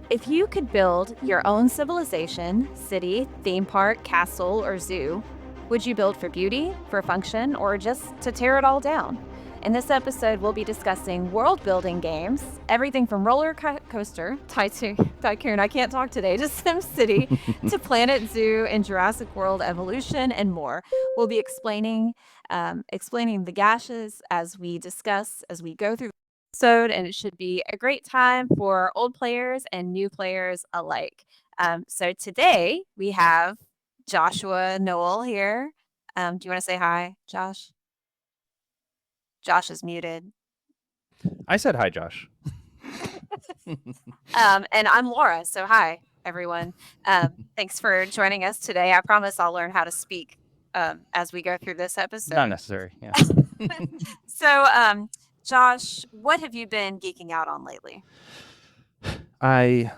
If you could build your own civilization, city, theme park, castle, or zoo, would you build for beauty, for function, or just to tear it all down? In this episode, we'll be discussing world building games, everything from RollerCoaster Tycoon, I can't talk today, to SimCity, to Planet Zoo and Jurassic World Evolution, and more. We'll be explaining the gashes as we discuss, as we go through the episode, and it should be a great time for old players and new players alike. So today we have Joshua Noel here. Do you want to say hi, Josh? Josh is muted. I said hi, Josh. And I'm Laura. So hi, everyone. Thanks for joining us today. I promise I'll learn how to speak as we go through this episode. Not necessary. Yeah. So, Josh, what have you been geeking out on lately? I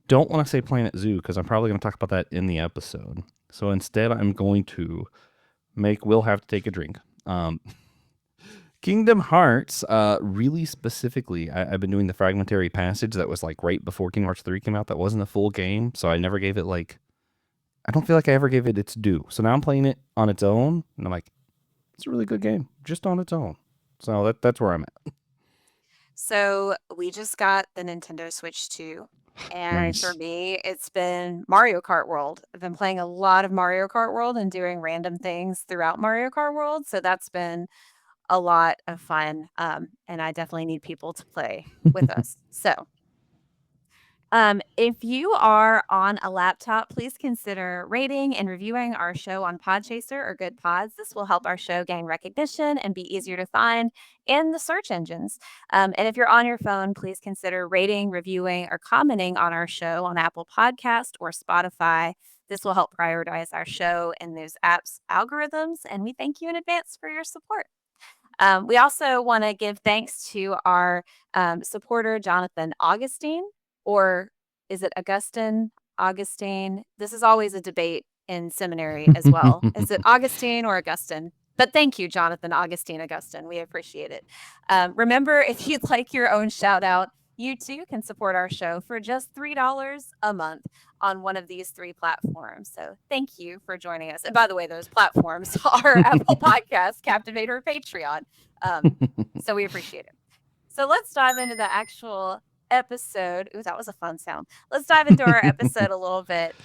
don't want to say Planet Zoo because I'm probably going to talk about that in the episode. So instead, I'm going to make Will have to take a drink. Kingdom Hearts, really specifically, I've been doing the fragmentary passage that was like right before Kingdom Hearts 3 came out. That wasn't a full game, so I never gave it I don't feel like I ever gave it its due. So now I'm playing it on its own, and I'm like, it's a really good game, just on its own. So that's where I'm at. So we just got the Nintendo Switch 2. And Nice. for me, it's been Mario Kart World. I've been playing a lot of Mario Kart World and doing random things throughout Mario Kart World. So that's been a lot of fun. And I definitely need people to play with us. So if you are on a laptop, please consider rating and reviewing our show on Podchaser or Good Pods. This will help our show gain recognition and be easier to find in the search engines. And if you're on your phone, please consider rating, reviewing, or commenting on our show on Apple Podcast or Spotify. This will help prioritize our show in those apps' algorithms, and we thank you in advance for your support. We also want to give thanks to our supporter, Jonathan Augustine, or is it Augustine? This is always a debate in seminary as well. Is it Augustine or Augustine? But thank you, Jonathan Augustine. We appreciate it. Remember, if you'd like your own shout out, you too can support our show for just $3 a month on one of these three platforms. So thank you for joining us. And by the way, those platforms are Apple Podcasts, Captivate, or Patreon. So we appreciate it. So let's dive into the actual episode. Ooh, that was a fun sound. Let's dive into our episode a little bit.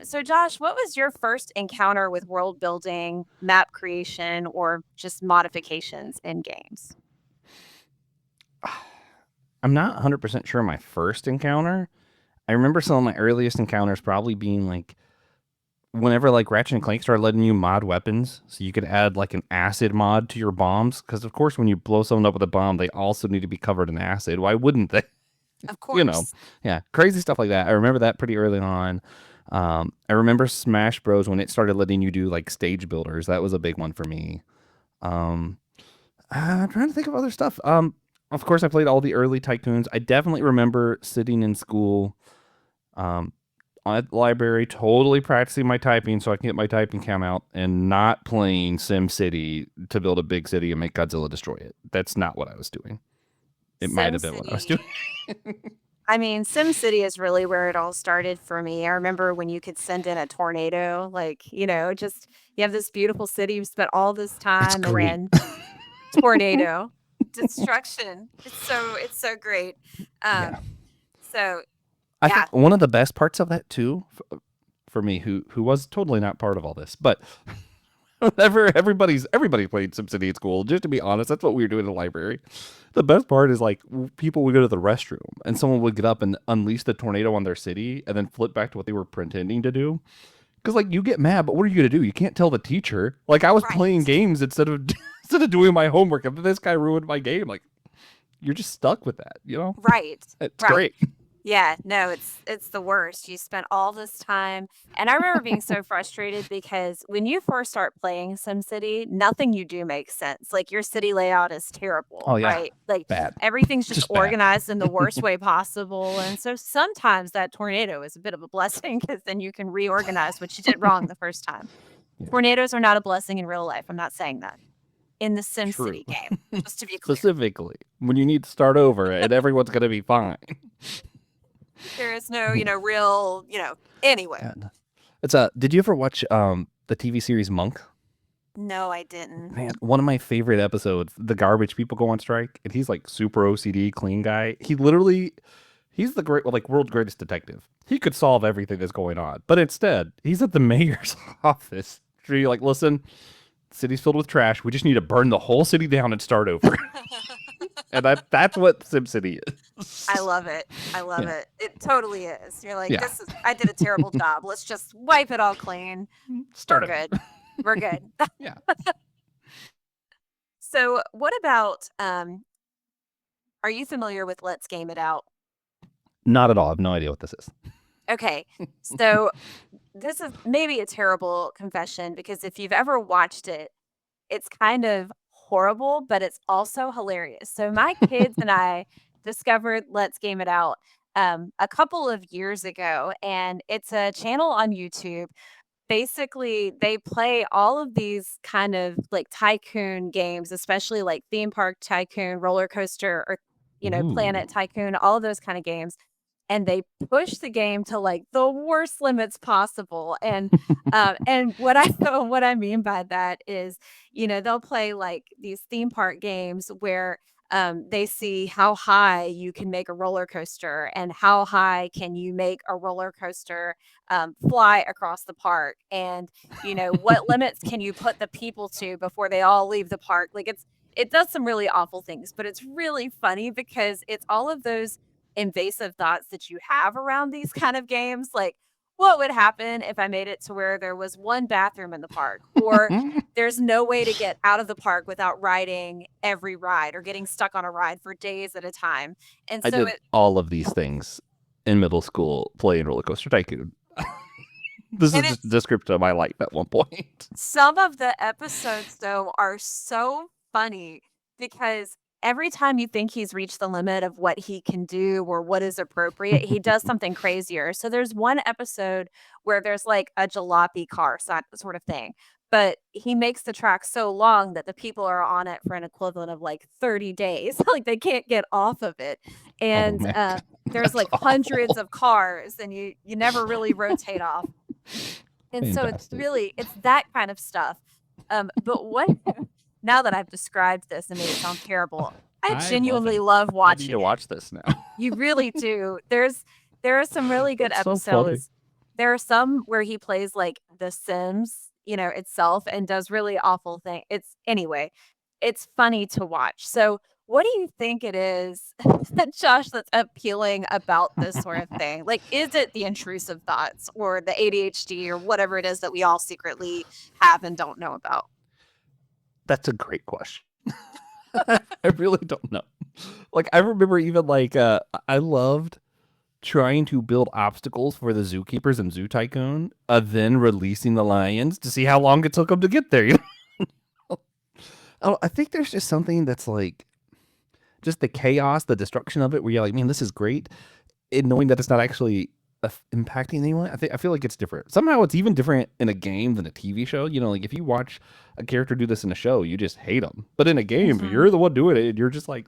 So Josh, what was your first encounter with world building, map creation, or just modifications in games? I'm not 100% sure my first encounter. I remember some of my earliest encounters probably being whenever Ratchet and Clank started letting you mod weapons, so you could add an acid mod to your bombs. Because of course, when you blow someone up with a bomb, they also need to be covered in acid. Why wouldn't they? Of course. Yeah, crazy stuff like that. I remember that pretty early on. I remember Smash Bros. When it started letting you do stage builders. That was a big one for me. I'm trying to think of other stuff. Of course, I played all the early Tycoons. I definitely remember sitting in school at the library, totally practicing my typing so I can get my typing count out and not playing SimCity to build a big city and make Godzilla destroy it. That's not what I was doing. It might have been what I was doing. I mean, SimCity is really where it all started for me. I remember when you could send in a tornado, just you have this beautiful city, you spent all this time, and then tornado, destruction. It's so great. Yeah. So I think one of the best parts of that too, for me, who was totally not part of all this, but whenever everybody played SimCity at school, just to be honest, that's what we were doing in the library. The best part is people would go to the restroom and someone would get up and unleash the tornado on their city and then flip back to what they were pretending to do. Because you get mad, but what are you gonna do? You can't tell the teacher. I was playing games instead of doing my homework. If this guy ruined my game, you're just stuck with that, Right. It's great. Yeah, no, it's the worst. You spent all this time, and I remember being so frustrated because when you first start playing SimCity, nothing you do makes sense. Your city layout is terrible, Oh, yeah. right? Bad. Everything's just Bad. organized in the worst way possible, and so sometimes that tornado is a bit of a blessing because then you can reorganize what you did wrong the first time. Yeah. Tornadoes are not a blessing in real life. I'm not saying that. In the SimCity game, just to be clear. Specifically, when you need to start over and everyone's going to be fine. There is no, real, anyway. And it's did you ever watch the TV series Monk? No, I didn't. Man, one of my favorite episodes, the garbage people go on strike, and he's like super OCD, clean guy. He's the great, like world's greatest detective. He could solve everything that's going on, but instead, he's at the mayor's office. So you're like, listen, the city's filled with trash. We just need to burn the whole city down and start over. And that's what SimCity I is. love it. I love Yeah, it. It totally is. You're like, yeah. I did a terrible job. Let's just wipe it all clean. We're Start good. over. We're good. Yeah. So, what about are you familiar with Let's Game It Out? Not at all. I have no idea what this is. Okay. So, this is maybe a terrible confession because if you've ever watched it, it's kind of horrible, but it's also hilarious. So my kids and I discovered Let's Game It Out a couple of years ago, and it's a channel on YouTube. Basically, they play all of these kind of like tycoon games, especially like theme park tycoon, roller coaster, or Ooh. planet tycoon, all of those kind of games. And they push the game to like the worst limits possible. And what I what I mean by that is, they'll play like these theme park games where they see how high you can make a roller coaster and how high can you make a roller coaster fly across the park, and what limits can you put the people to before they all leave the park. Like it does some really awful things, but it's really funny because it's all of those invasive thoughts that you have around these kind of games, like what would happen if I made it to where there was one bathroom in the park, or there's no way to get out of the park without riding every ride or getting stuck on a ride for days at a time. And I so did all of these things in middle school playing RollerCoaster Tycoon. This is and just a it's description of my life at one point. some of the episodes, though, are so funny because every time you think he's reached the limit of what he can do or what is appropriate, he does something crazier. So there's one episode where there's like a jalopy car sort of thing, but he makes the track so long that the people are on it for an equivalent of like 30 days. Like they can't get off of it. Oh And man, there's that's like hundreds awful. of cars and you never really rotate off. And so Fantastic. it's that kind of stuff. But what now that I've described this and made it sound terrible, I I love genuinely it. love I need watching to it. watch this now. You really do. There are some really good That's so funny. episodes. There are some where he plays like The Sims, itself and does really awful thing. It's funny to watch. So, what do you think it is that Josh that's appealing about this sort of thing? Like, is it the intrusive thoughts or the ADHD or whatever it is that we all secretly have and don't know about? That's a great question. I really don't know. Like I remember even like I loved trying to build obstacles for the zookeepers in Zoo Tycoon, then releasing the lions to see how long it took them to get there. I think there's just something that's like just the chaos, the destruction of it, where you're like, man, this is great, and knowing that it's not actually impacting anyone. I feel like it's different. Somehow, it's even different in a game than a TV show. Like if you watch a character do this in a show, you just hate them. But in a game, if Mhm. you're the one doing it, and you're just like,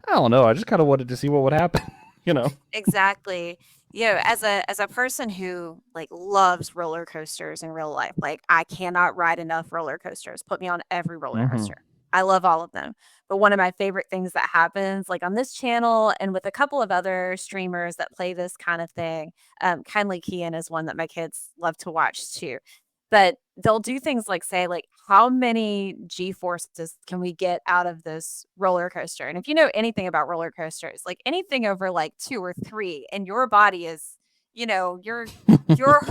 I don't know. I just kind of wanted to see what would happen. you know. Exactly. As a person who like loves roller coasters in real life, like I cannot ride enough roller coasters. Put me on every roller Mm-hmm. coaster. I love all of them. But one of my favorite things that happens like on this channel and with a couple of other streamers that play this kind of thing, Kindly Kian is one that my kids love to watch too. But they'll do things like say, like, how many G forces can we get out of this roller coaster? And if you know anything about roller coasters, like anything over like 2 or 3 and your body is, you're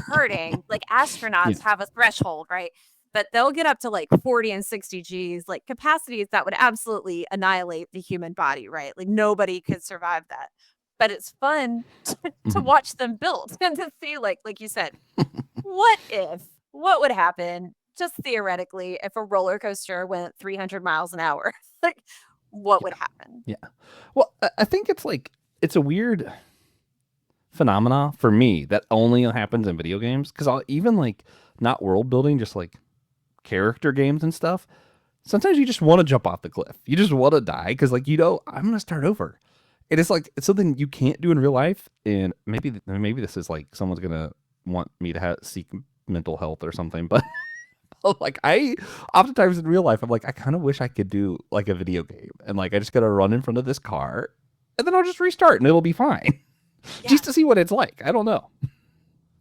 hurting. Like Yeah. astronauts have a threshold, right? But they'll get up to like 40 and 60 Gs, like capacities that would absolutely annihilate the human body, right? Like nobody could survive that. But it's fun to Mhm. watch them build and to see, like you said, what would happen just theoretically if a roller coaster went 300 miles an hour? Like, what would Yeah. happen? Yeah. Well, I think it's like it's a weird phenomena for me that only happens in video games because I'll even like not world building, just like character games and stuff. Sometimes you just want to jump off the cliff. You just want to die because, like, I'm gonna start over. It is like it's something you can't do in real life, and maybe this is like someone's gonna want me to seek mental health or something, but like I oftentimes in real life I'm like I kind of wish I could do like a video game and like I just gotta run in front of this car and then I'll just restart and it'll be fine Yeah. just to see what it's like. I don't know.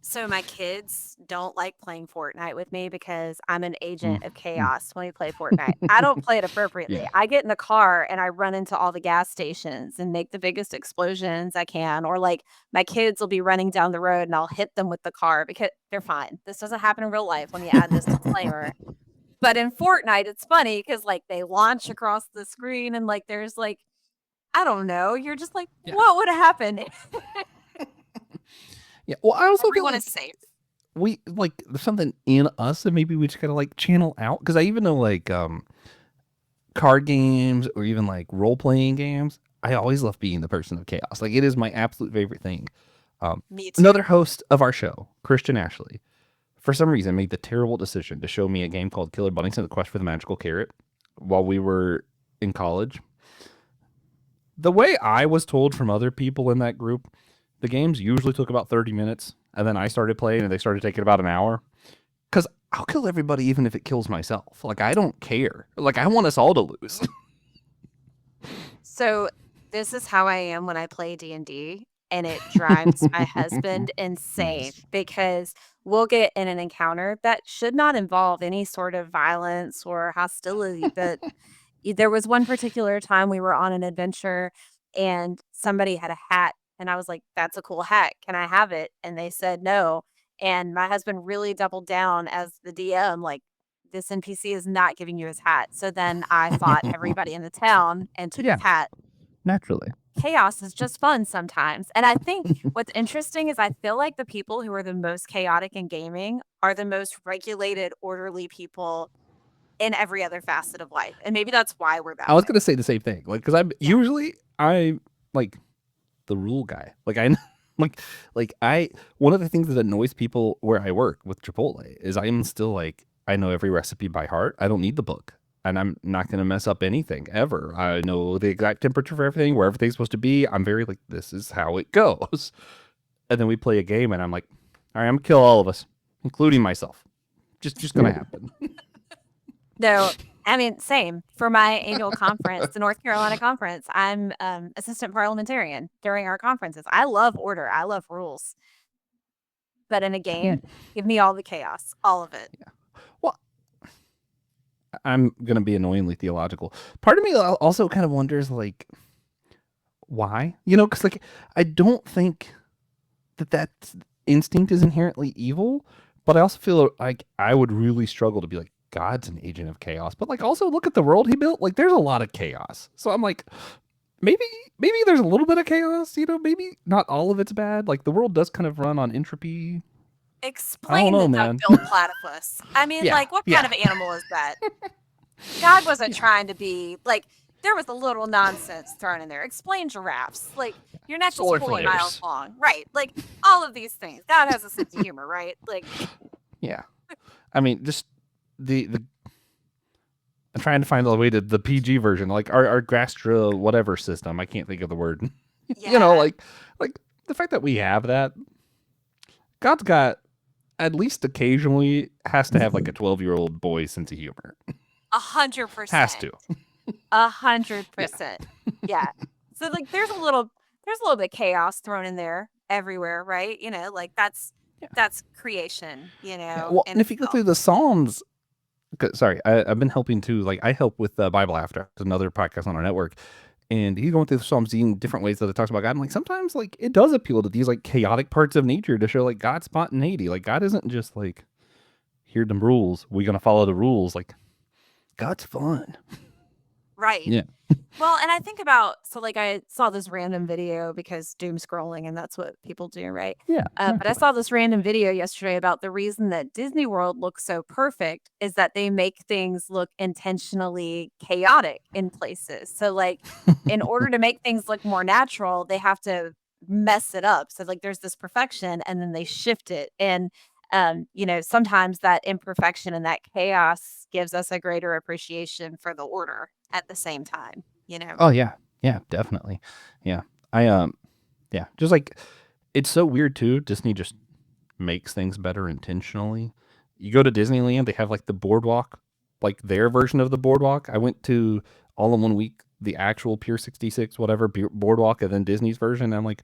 So my kids don't like playing Fortnite with me because I'm an Mm, agent of mm, chaos when we play Fortnite. I don't play it appropriately. yeah. I get in the car and I run into all the gas stations and make the biggest explosions I can. Or like my kids will be running down the road and I'll hit them with the car because they're fine. This doesn't happen in real life when you add this disclaimer. But in Fortnite, it's funny because like they launch across the screen and like there's like, I don't know, you're just like, Yeah. what would have happened? Yeah. Well, I also feel Everyone is like safe. we like there's something in us that maybe we just gotta like channel out because I even know like card games or even like role playing games. I always love being the person of chaos. Like it is my absolute favorite thing. Me too. Another host of our show, Christian Ashley, for some reason made the terrible decision to show me a game called Killer Bunnies and the Quest for the Magical Carrot while we were in college. The way I was told from other people in that group, the games usually took about 30 minutes, and then I started playing and they started taking about an hour. Because I'll kill everybody even if it kills myself. Like, I don't care. Like, I want us all to lose. So this is how I am when I play D&D, and it drives my husband insane Nice. because we'll get in an encounter that should not involve any sort of violence or hostility, but there was one particular time we were on an adventure and somebody had a hat and I was like, "That's a cool hat. Can I have it?" And they said no. And my husband really doubled down as the DM, like, this NPC is not giving you his hat. So then I fought everybody in the town and took his Yeah, hat. naturally. Chaos is just fun sometimes. And I think what's interesting is I feel like the people who are the most chaotic in gaming are the most regulated, orderly people in every other facet of life. And maybe that's why we're I that was way. going to say the same thing. Like, because Yeah. I like the rule guy. Like, like, one of the things that annoys people where I work with Chipotle is I'm still like, I know every recipe by heart. I don't need the book. And I'm not going to mess up anything ever. I know the exact temperature for everything, where everything's supposed to be. I'm very like, this is how it goes. And then we play a game, and I'm like, all right, I'm gonna kill all of us, including myself. Just gonna happen. No, I mean, same. For my annual conference, the North Carolina conference, I'm assistant parliamentarian during our conferences. I love order. I love rules. But in a Yeah. game, give me all the chaos, all of it. Well, I'm gonna be annoyingly theological. Part of me also kind of wonders, like, why? You know, because like I don't think that instinct is inherently evil, but I also feel like I would really struggle to be like God's an agent of chaos. But like also look at the world he built. Like there's a lot of chaos. So I'm like, maybe there's a little bit of chaos. You know, maybe not all of it's bad. Like the world does kind of run on entropy. I don't Explain know, the man. duck-billed platypus. I mean, Yeah, like, what kind yeah, of animal is that? God wasn't yeah. trying to be like, there was a little nonsense thrown in there. Explain giraffes. Like, your neck is Solar 40 miles flares. long. Right. Like, all of these things. God has a sense of humor, right? Like, Yeah. I mean, just the I'm trying to find the way to the PG version, like our Grastra whatever system. I can't think of the word. You know, yeah, like the fact that we have that, God's got at least occasionally has to have like a 12-year-old boy sense of humor. Has 100%. to. A hundred Yeah. percent. Yeah. So like there's a little bit of chaos thrown in there everywhere, right? Like Yeah. that's creation, Yeah. Well, in and if you go itself. through the Psalms, sorry, I've been helping too. Like I help with Bible After, it's another podcast on our network, and he's going through the Psalms in different ways that it talks about God. And like sometimes like it does appeal to these like chaotic parts of nature to show like God's spontaneity. Like God isn't just like here them rules. We're gonna follow the rules. Like God's fun. Right. Yeah. Well, and I think about so like I saw this random video because doom scrolling and that's what people do, right? Yeah. But I Naturally. saw this random video yesterday about the reason that Disney World looks so perfect is that they make things look intentionally chaotic in places. So like in order to make things look more natural, they have to mess it up. So like there's this perfection and then they shift it. And sometimes that imperfection and that chaos gives us a greater appreciation for the order at the same time. Oh yeah. Yeah, definitely. Yeah. I yeah, just like it's so weird too. Disney just makes things better intentionally. You go to Disneyland, they have like the boardwalk, like their version of the boardwalk. I went to all in one week the actual Pier 66 whatever boardwalk and then Disney's version. I'm like,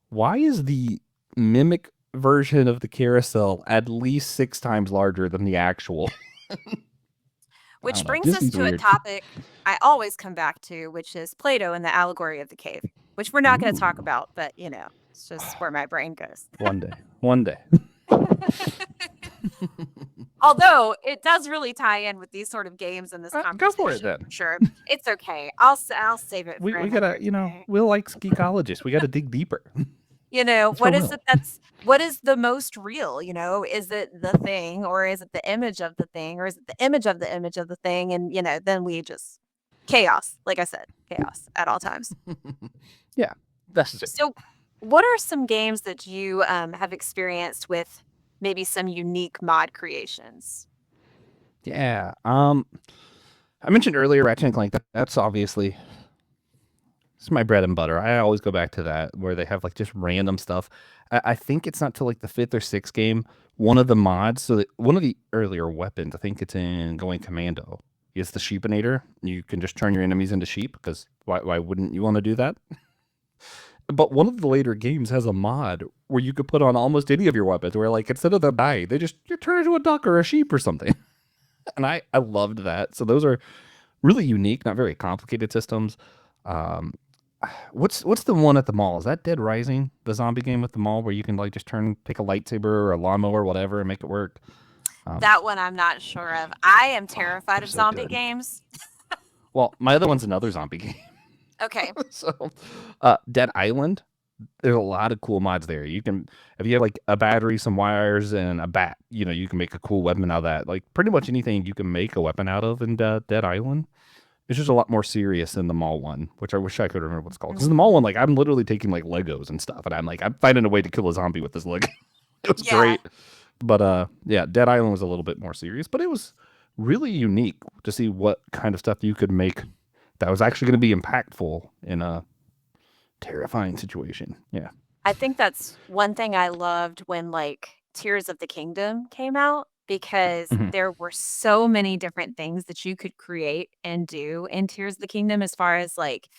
why is the mimic version of the carousel at least 6 times larger than the actual? I Which don't know. brings us Disney's to a weird. topic I always come back to, which is Plato and the allegory of the cave, which we're not going to talk Ooh, about, but it's just where my brain goes. one day, one day. Although it does really tie in with these sort of games and this Go for it conversation then. for sure. It's okay. I'll save it for We another gotta, day. Will likes geekologists. We gotta dig deeper. It's for What is Will. it what is the most real? Is it the thing, or is it the image of the thing, or is it the image of the image of the thing? And then we just chaos, like I said, chaos at all times. Yeah, that's it. So, what are some games that you have experienced with maybe some unique mod creations? Yeah. I mentioned earlier Ratchet and Clank. That's obviously it's my bread and butter. I always go back to that where they have like just random stuff. I think it's not till like the fifth or sixth game. One of the mods, so that one of the earlier weapons, I think it's in Going Commando, is the Sheepinator. You can just turn your enemies into sheep because why wouldn't you want to do that? But one of the later games has a mod where you could put on almost any of your weapons, where like instead of them dying, they just you turn into a duck or a sheep or something. And I loved that. So those are really unique, not very complicated systems. Um, what's the one at the mall? Is that Dead Rising, the zombie game at the mall where you can like just pick a lightsaber or a lawnmower or whatever and make it work? Um, That one I'm not sure of. I am oh, terrified they're of so zombie good. games. Well, my other one's another zombie game. Okay. So, Dead Island. There's a lot of cool mods there. You can, if you have like a battery, some wires, and a bat, you can make a cool weapon out of that. Like pretty much anything you can make a weapon out of in Dead Island. It's just a lot more serious than the mall one, which I wish I could remember what it's called. Because the mall one, like I'm literally taking like Legos and stuff, and I'm finding a way to kill a zombie with this Lego. It was Yeah. great. But yeah, Dead Island was a little bit more serious, but it was really unique to see what kind of stuff you could make that was actually going to be impactful in a terrifying situation. Yeah. I think that's one thing I loved when like Tears of the Kingdom came out, because Mhm. there were so many different things that you could create and do in Tears of the Kingdom, as far as like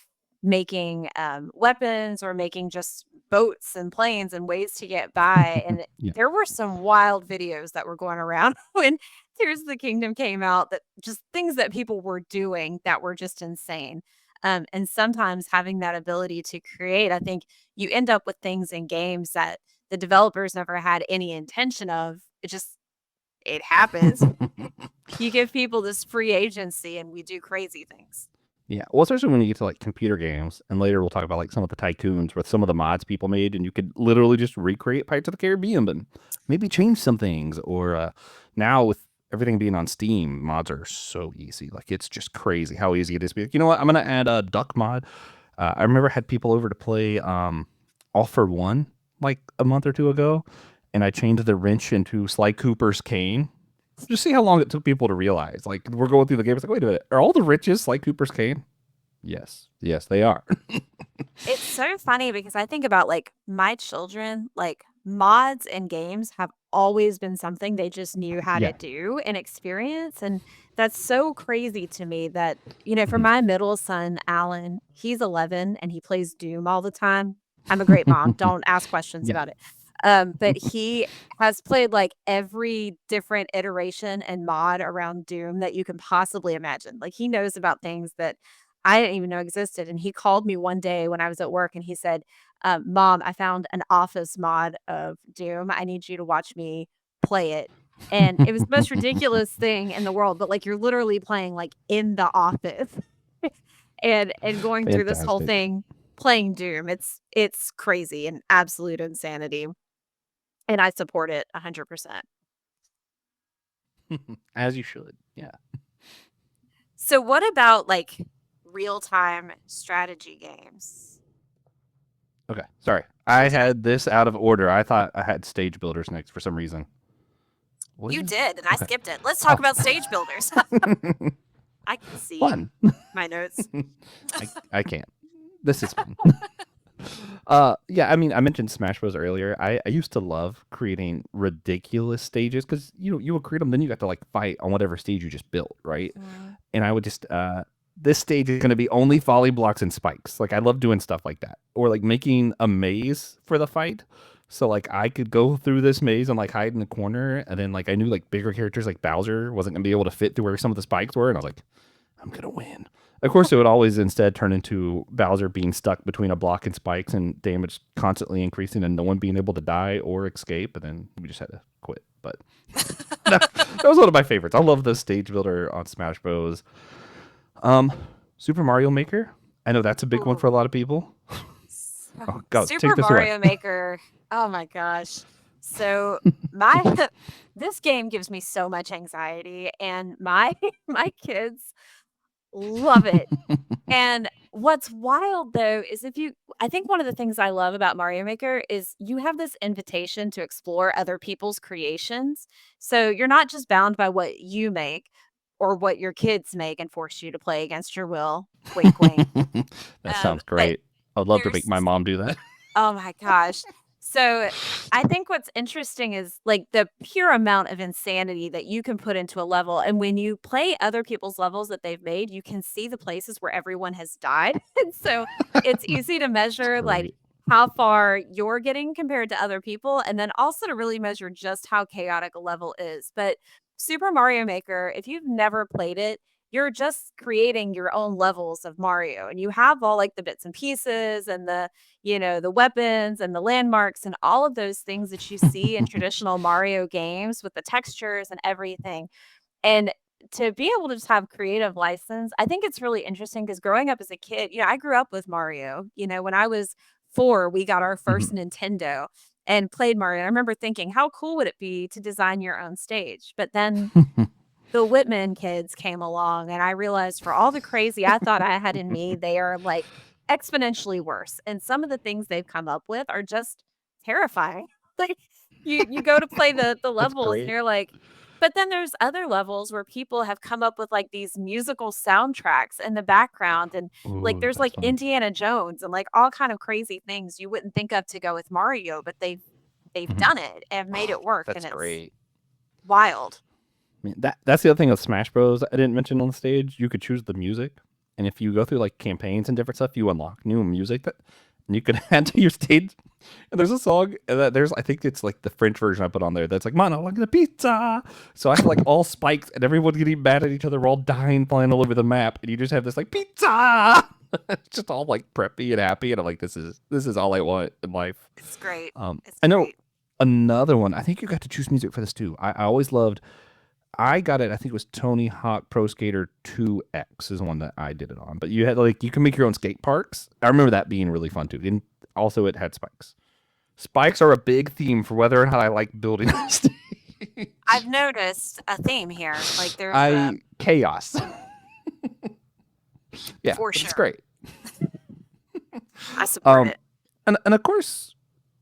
making weapons or making just boats and planes and ways to get by. And Yeah. there were some wild videos that were going around when Tears of the Kingdom came out, that just things that people were doing that were just insane. And sometimes having that ability to create, I think you end up with things in games that the developers never had any intention of. It happens. You give people this free agency and we do crazy things. Yeah. Well, especially when you get to like computer games, and later we'll talk about like some of the tycoons with some of the mods people made, and you could literally just recreate Pirates of the Caribbean, but maybe change some things. Or now with everything being on Steam, mods are so easy. Like it's just crazy how easy it is to be like, you know what? I'm gonna add a duck mod. I remember I had people over to play All for One like a month or two ago, and I changed the wrench into Sly Cooper's cane. Just see how long it took people to realize. Like we're going through the game. It's like, wait a minute, are all the riches like Cooper's cane? Yes, yes, they are. It's so funny because I think about like my children, like mods and games have always been something they just knew how to Yeah. do and experience. And that's so crazy to me that, for Mhm. my middle son, Alan, he's 11 and he plays Doom all the time. I'm a great mom. Don't ask questions Yeah. about it. But he has played like every different iteration and mod around Doom that you can possibly imagine. Like he knows about things that I didn't even know existed. And he called me one day when I was at work and he said, Mom, I found an office mod of Doom. I need you to watch me play it. And it was the most ridiculous thing in the world, but like you're literally playing like in the office and going through this whole Fantastic. thing playing Doom. It's crazy and absolute insanity. And I support it 100%. As you should. Yeah. So what about like real-time strategy games? Okay. Sorry. Your I turn. had this out of order. I thought I had stage builders next for some reason. Was You it? did, and I Okay. skipped it. Let's talk Oh. about stage builders. I can see Fun. my notes. I can't. This is fun. Yeah, I mean, I mentioned Smash Bros earlier. I used to love creating ridiculous stages because you would create them, then you got to like fight on whatever stage you just built, right? Mhm. And I would just this stage is going to be only volley blocks and spikes. Like I love doing stuff like that, or like making a maze for the fight. So like I could go through this maze and like hide in the corner, and then like I knew like bigger characters like Bowser wasn't gonna be able to fit through where some of the spikes were, and I was like, I'm gonna win. Of course, it would always instead turn into Bowser being stuck between a block and spikes and damage constantly increasing and no one being able to die or escape. And then we just had to quit. But that was one of my favorites. I love the stage builder on Smash Bros. Um, Super Mario Maker. I know that's a big one for a Ooh. lot of people. Oh, go take Super this away. Mario Maker. Oh my gosh. So my this game gives me so much anxiety and my my kids love it. And what's wild though is if you I think one of the things I love about Mario Maker is you have this invitation to explore other people's creations. So you're not just bound by what you make or what your kids make and force you to play against your will. Wink wink. That sounds But great. I'd love to make there's my mom do that. oh my gosh. So, I think what's interesting is, like, the pure amount of insanity that you can put into a level, and when you play other people's levels that they've made, you can see the places where everyone has died, and so it's easy to It's measure, like, great. how far you're getting compared to other people, and then also to really measure just how chaotic a level is, but Super Mario Maker, if you've never played it, you're just creating your own levels of Mario, and you have all, like, the bits and pieces and the weapons and the landmarks and all of those things that you see in traditional Mario games with the textures and everything. And to be able to just have creative license, I think it's really interesting because growing up as a kid, I grew up with Mario. When I was 4, we got our Mhm. first Nintendo and played Mario. I remember thinking, how cool would it be to design your own stage? But then the Whitman kids came along, and I realized for all the crazy I thought I had in me, they are, like, exponentially worse, and some of the things they've come up with are just terrifying. Like, you go to play the That's levels, and great. you're like but then there's other levels where people have come up with, like, these musical soundtracks in the background, and, like, Ooh, there's, that's like, fun. Indiana Jones and, like, all kind of crazy things you wouldn't think of to go with Mario, but they've Mhm. done it and made it work, and That's it's great. wild. I mean, that's the other thing with Smash Bros. I didn't mention on the stage. You could choose the music, and if you go through like campaigns and different stuff, you unlock new music that and you could add to your stage. And there's a song that there's I think it's like the French version I put on there that's like monologue the pizza. So I have like all spikes and everyone getting mad at each other. We're all dying, flying all over the map, and you just have this like pizza. It's just all like preppy and happy, and I'm like, this is all I want in life. It's great. It's I know great. another one. I think you got to choose music for this too. I always loved I got it. I think it was Tony Hawk Pro Skater 2X is the one that I did it on. But you had like you can make your own skate parks. I remember that being really fun too. And also it had spikes. Spikes are a big theme for whether or not I like building a I've stage. noticed a theme here. Like there's a I chaos. Yeah, for but it's sure. great. I support Um it. and of course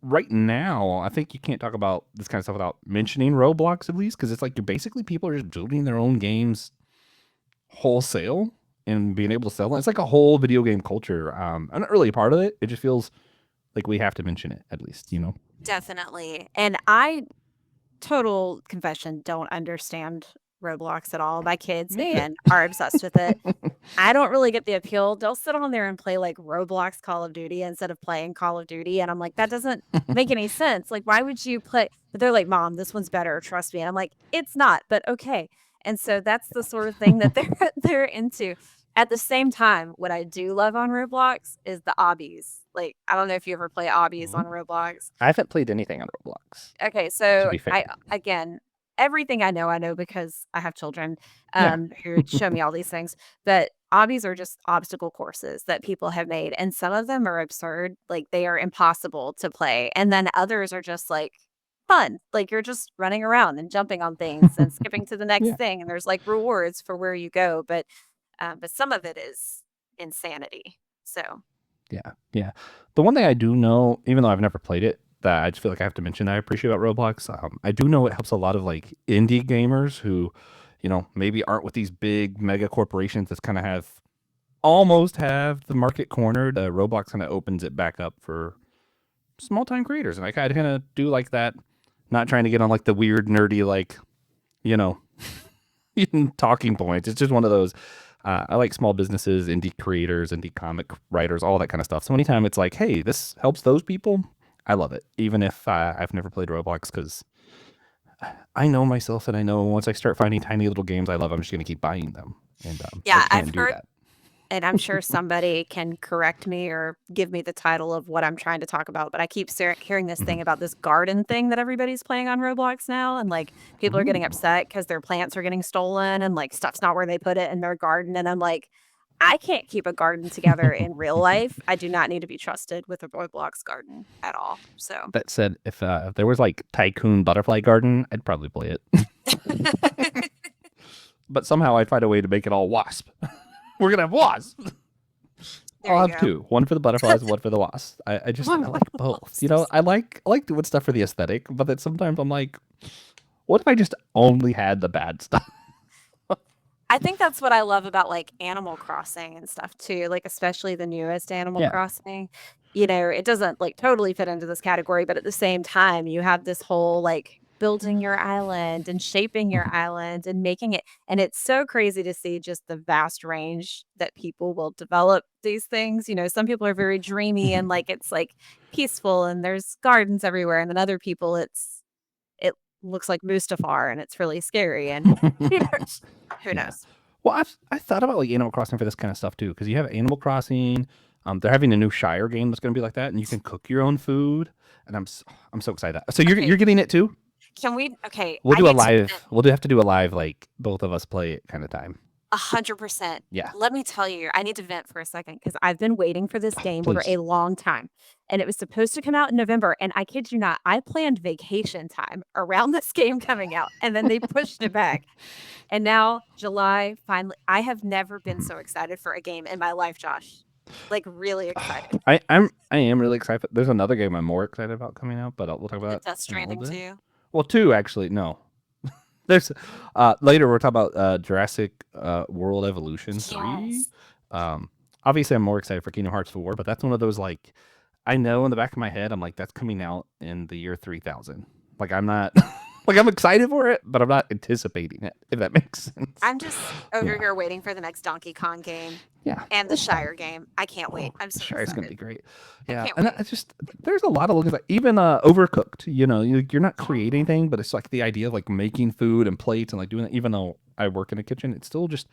right now I think you can't talk about this kind of stuff without mentioning Roblox at least because it's like basically people are just building their own games wholesale and being able to sell it. It's like a whole video game culture. I'm not really a part of it. It just feels like we have to mention it at least. Definitely. And I total confession don't understand Roblox at all. My kids Me either. again are obsessed with it. I don't really get the appeal. They'll sit on there and play like Roblox Call of Duty instead of playing Call of Duty. And I'm like, that doesn't make any sense. Like, why would you play? But they're like, Mom, this one's better. Trust me. And I'm like, it's not, but okay. And so that's the sort of thing that they're into. At the same time, what I do love on Roblox is the obbies. Like, I don't know if you ever play obbies Mhm. on Roblox. I haven't played anything on Roblox, Okay, to so be fair. I again, everything I know because I have children, Yeah. who show me all these things, but obbies are just obstacle courses that people have made, and some of them are absurd, like, they are impossible to play, and then others are just, like, fun, like, you're just running around and jumping on things and skipping to the next Yeah. thing, and there's, like, rewards for where you go, but some of it is insanity, so Yeah. Yeah. The one thing I do know, even though I've never played it, that I just feel like I have to mention that I appreciate about Roblox, I do know it helps a lot of like indie gamers who, maybe aren't with these big mega corporations that kind of have almost have the market cornered. Roblox kind of opens it back up for small time creators, and I kind of do like that. Not trying to get on like the weird nerdy like you know talking points. It's just one of those. I like small businesses, indie creators, indie comic writers, all that kind of stuff. So anytime it's like, hey, this helps those people, I love it. Even if I've never played Roblox, because I know myself and I know once I start finding tiny little games I love, I'm just going to keep buying them. And I Yeah, I've can't do heard, that. and I'm sure somebody can correct me or give me the title of what I'm trying to talk about, but I keep hearing this Mhm. thing about this garden thing that everybody's playing on Roblox now, and like people are getting Ooh. upset because their plants are getting stolen and like stuff's not where they put it in their garden. And I'm like, I can't keep a garden together in real life. I do not need to be trusted with a Roblox garden at all. So That said, if there was like Tycoon Butterfly Garden, I'd probably play it. But somehow I'd find a way to make it all wasp. We're gonna have wasps. there I'll you have go. two, one for the butterflies, one for the wasps. I like both. You know, I like doing stuff for the aesthetic, but then sometimes I'm like, what if I just only had the bad stuff? I think that's what I love about like Animal Crossing and stuff too, like especially the newest Animal Yeah. Crossing. You know, it doesn't like totally fit into this category, but at the same time, you have this whole like building your island and shaping your Mhm. island and making it. And it's so crazy to see just the vast range that people will develop these things. You know, some people are very dreamy and like it's like peaceful and there's gardens everywhere. And then other people, it looks like Mustafar and it's really scary. And, you know, who Yeah. knows? Well, I thought about like Animal Crossing for this kind of stuff too, because you have Animal Crossing. They're having a new Shire game that's going to be like that, and you can cook your own food. And I'm so excited. So Okay, you're getting it too? can we okay, We'll I do a need to vent live. We'll have to do a live like both of us play it kind of time. 100%. Yeah, Let me tell you, I need to vent for a second because 'cause I've been waiting for this game for please. a long time, and it was supposed to come out in November, and I kid you not, I planned vacation time around this game coming out, and then they pushed it back, and now July finally I have never been Mhm. so excited for a game in my life, Josh. Like, really excited. I am really excited. There's another game I'm more excited about coming out, but we'll talk Is it about Death that in a little Stranding bit. 2? Well, two actually. No, there's later we're talking about Jurassic World Evolution 3. Yes. Um, obviously I'm more excited for Kingdom Hearts 4, but that's one of those like I know in the back of my head I'm like that's coming out in the year 3000. Like I'm not like I'm excited for it, but I'm not anticipating it. If that makes sense. I'm just over Yeah. here waiting for the next Donkey Kong game Yeah, and the it's fun. Shire game. I can't wait. Oh, I'm so sure, it's gonna excited. be great. I Yeah, can't and wait. I just there's a lot of looking at even Overcooked. You know, you're not creating Yeah. anything, but it's like the idea of like making food and plates and like doing that. Even though I work in a kitchen, it's still just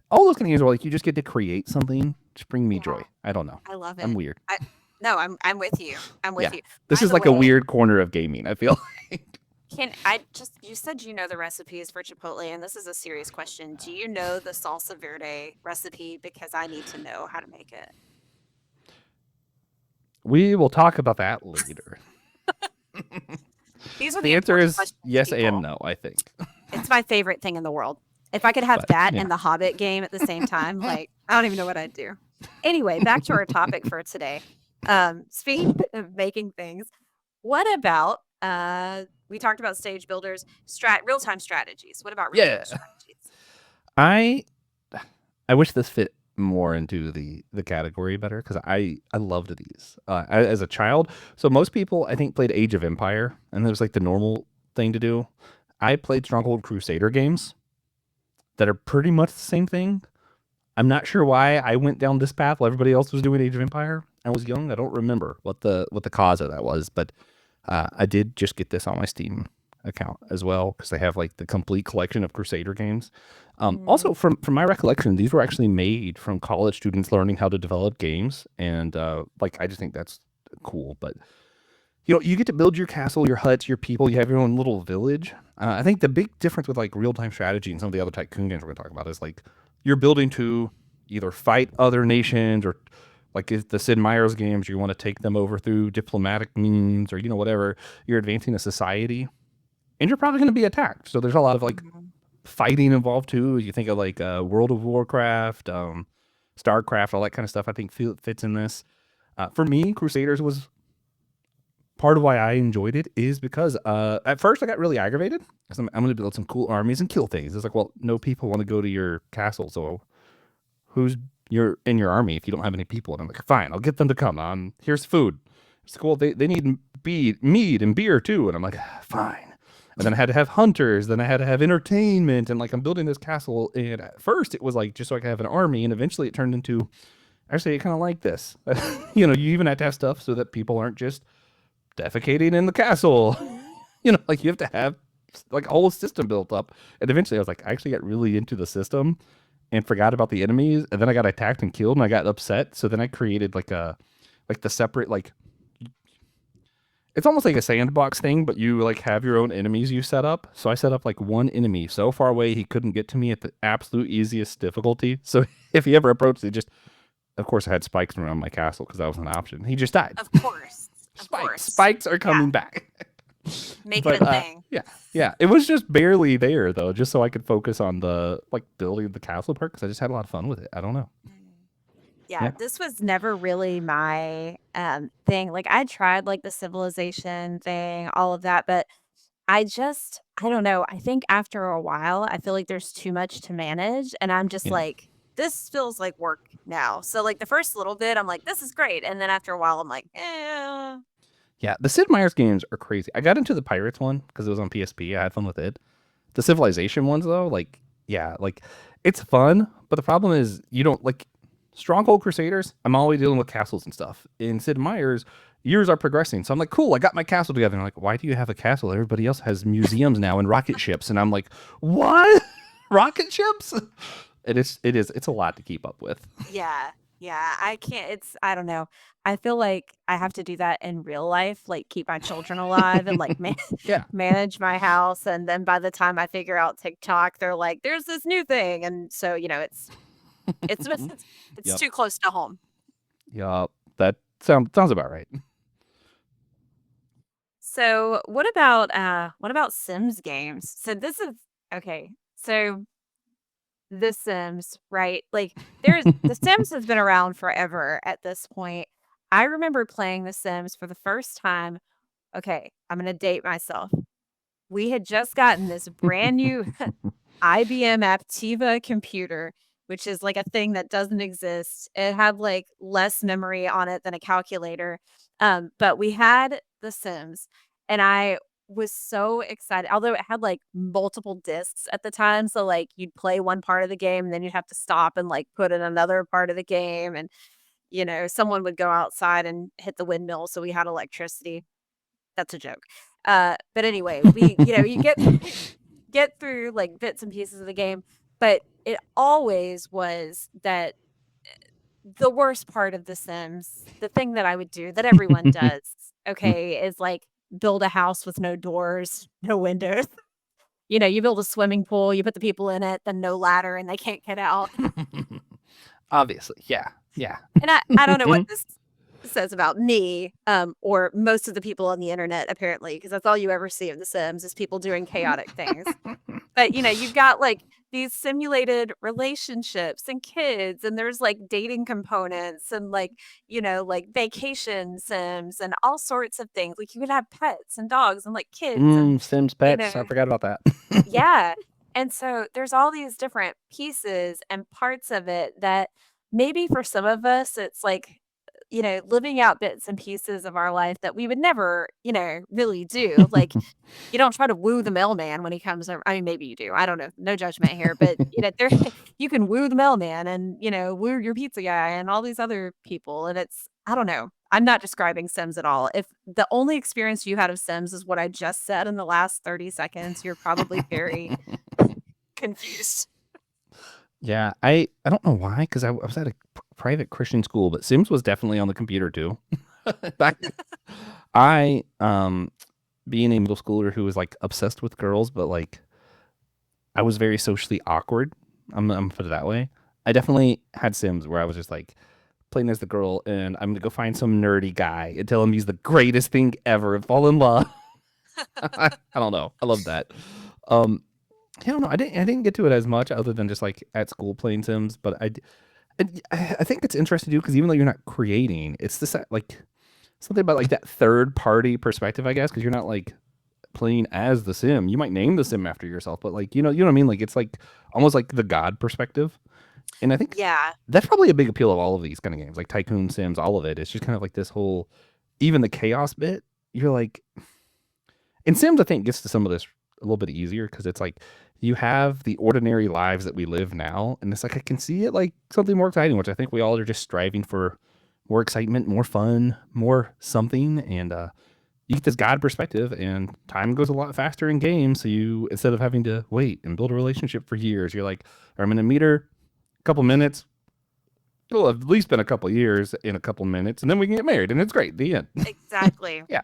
all those kind of games are like you just get to create something. Just bring me Yeah. joy. I don't know. I love I'm it. weird. I No, I'm with you. I'm with Yeah, you. this By is the like a way, weird corner of gaming. I feel. can I just you said you know the recipes for Chipotle, and this is a serious question. Do you know the salsa verde recipe? Because I need to know how to make it. We will talk about that later. These are the The answer important is questions, yes and people. no. I think, It's my favorite thing in the world. If I could have but that yeah. and the Hobbit game at the same time, like I don't even know what I'd do. Anyway, back to our topic for today. Speaking of making things, what about we talked about stage builders, real-time strategies. What about real-time Yeah. strategies? I I wish this fit more into the category better because I loved these as a child. So most people I think played Age of Empire, and it was like the normal thing to do. I played Stronghold Crusader games that are pretty much the same thing. I'm not sure why I went down this path while everybody else was doing Age of Empire. I was young. I don't remember what the cause of that was, but I did just get this on my Steam account as well because they have like the complete collection of Crusader games. Mm, Also, from my recollection, these were actually made from college students learning how to develop games, and like I just think that's cool. But you know, you get to build your castle, your huts, your people. You have your own little village. I think the big difference with like real time strategy and some of the other tycoon games we're going to talk about is like you're building to either fight other nations or like the Sid Meier's games, you want to take them over through diplomatic means or you know whatever. You're advancing a society, and you're probably going to be attacked. So there's a lot of like mhm. fighting involved too. You think of like World of Warcraft, StarCraft, all that kind of stuff. I think fits in this. For me, Crusaders was part of why I enjoyed it is because at first I got really aggravated. 'Cause I'm going to build some cool armies and kill things. It's like, well, no people want to go to your castle, so who's your army if you don't have any people. And I'm like, fine, I'll get them to come. Here's food. It's cool. They need mead and beer too. And I'm like, fine. And then I had to have hunters. Then I had to have entertainment. And like I'm building this castle. And at first it was like just so I could have an army. And eventually it turned into actually I kind of like this. You even have to have stuff so that people aren't just defecating in the castle. Like you have to have like a whole system built up. And eventually I was like, I actually got really into the system and forgot about the enemies. And then I got attacked and killed and I got upset. So then I created like the separate, like, it's almost like a sandbox thing, but you like have your own enemies you set up. So I set up like one enemy so far away he couldn't get to me at the absolute easiest difficulty. So if he ever approached, of course I had spikes around my castle because that was an option. He just died. Of course. Of Spikes. course. Spikes are Yeah. coming back. Make But it a thing. yeah. It was just barely there though, just so I could focus on the like building the castle part because I just had a lot of fun with it. I don't know. Yeah, Yeah. this was never really my thing. Like I tried like the civilization thing, all of that, but I don't know. I think after a while, I feel like there's too much to manage and I'm just Yeah. like this feels like work now. So like the first little bit I'm like this is great and then after a while I'm like, Yeah. The Sid Meier's games are crazy. I got into the Pirates one because it was on PSP. I had fun with it. The Civilization ones though, like yeah, like it's fun, but the problem is you don't like Stronghold Crusaders. I'm always dealing with castles and stuff. In Sid Meier's, years are progressing, so I'm like, cool, I got my castle together. And I'm like, why do you have a castle? Everybody else has museums now and rocket ships, and I'm like, what? Rocket ships? It's a lot to keep up with. yeah. Yeah, I can't I don't know. I feel like I have to do that in real life, like keep my children alive and like Yeah. manage my house and then by the time I figure out TikTok, they're like there's this new thing and so, it's it's Yep. too close to home. Yup. That sounds about right. So, what about Sims games? So this is okay. So The Sims, right? Like The Sims has been around forever at this point. I remember playing The Sims for the first time. Okay, I'm going to date myself. We had just gotten this brand new IBM Aptiva computer, which is like a thing that doesn't exist. It had like less memory on it than a calculator. But we had The Sims, and I was so excited. Although it had like multiple discs at the time, so like you'd play one part of the game, and then you'd have to stop and like put in another part of the game, and someone would go outside and hit the windmill, so we had electricity. That's a joke. But anyway, you get through like bits and pieces of the game, but it always was that the worst part of The Sims, the thing that I would do that everyone does, okay, is like build a house with no doors, no windows. You build a swimming pool, you put the people in it, then no ladder and they can't get out. Obviously. Yeah. Yeah. And I don't know what this says about me, or most of the people on the internet apparently, because that's all you ever see of The Sims is people doing chaotic things. But, you've got, like, these simulated relationships and kids, and there's, like, dating components and, like, like, vacation sims and all sorts of things. Like, you could have pets and dogs and, like, kids and, Sims you pets. I know forgot about that. yeah. And so there's all these different pieces and parts of it that maybe for some of us, it's like, living out bits and pieces of our life that we would never, really do. Like, you don't try to woo the mailman when he comes over. I mean, maybe you do. I don't know. No judgment here, but there you can woo the mailman and woo your pizza guy and all these other people. And I don't know. I'm not describing Sims at all. If the only experience you had of Sims is what I just said in the last 30 seconds, you're probably very confused. Yeah, I don't know why, because I was at a private Christian school, but Sims was definitely on the computer too. Back, I being a middle schooler who was like obsessed with girls, but like I was very socially awkward. I'm gonna put it that way. I definitely had Sims where I was just like playing as the girl, and I'm gonna go find some nerdy guy and tell him he's the greatest thing ever and fall in love. I don't know. I love that. Um, I don't know. I didn't get to it as much other than just like at school playing Sims, but I think it's interesting to do because even though you're not creating, it's this like something about like that third party perspective, I guess, because you're not like playing as the Sim. You might name the Sim after yourself, but like you know what I mean. Like it's like almost like the God perspective. And I think Yeah, that's probably a big appeal of all of these kind of games, like Tycoon Sims, all of it. It's just kind of like this whole, even the chaos bit. You're like, in Sims, I think gets to some of this a little bit easier because it's like you have the ordinary lives that we live now, and it's like I can see it like something more exciting, which I think we all are just striving for more excitement, more fun, more something, and you get this God perspective, and time goes a lot faster in games. So you, instead of having to wait and build a relationship for years, you're like, I'm gonna meet her, a couple minutes. It'll have at least been a couple years in a couple minutes, and then we can get married, and it's great. The end. exactly. Yeah.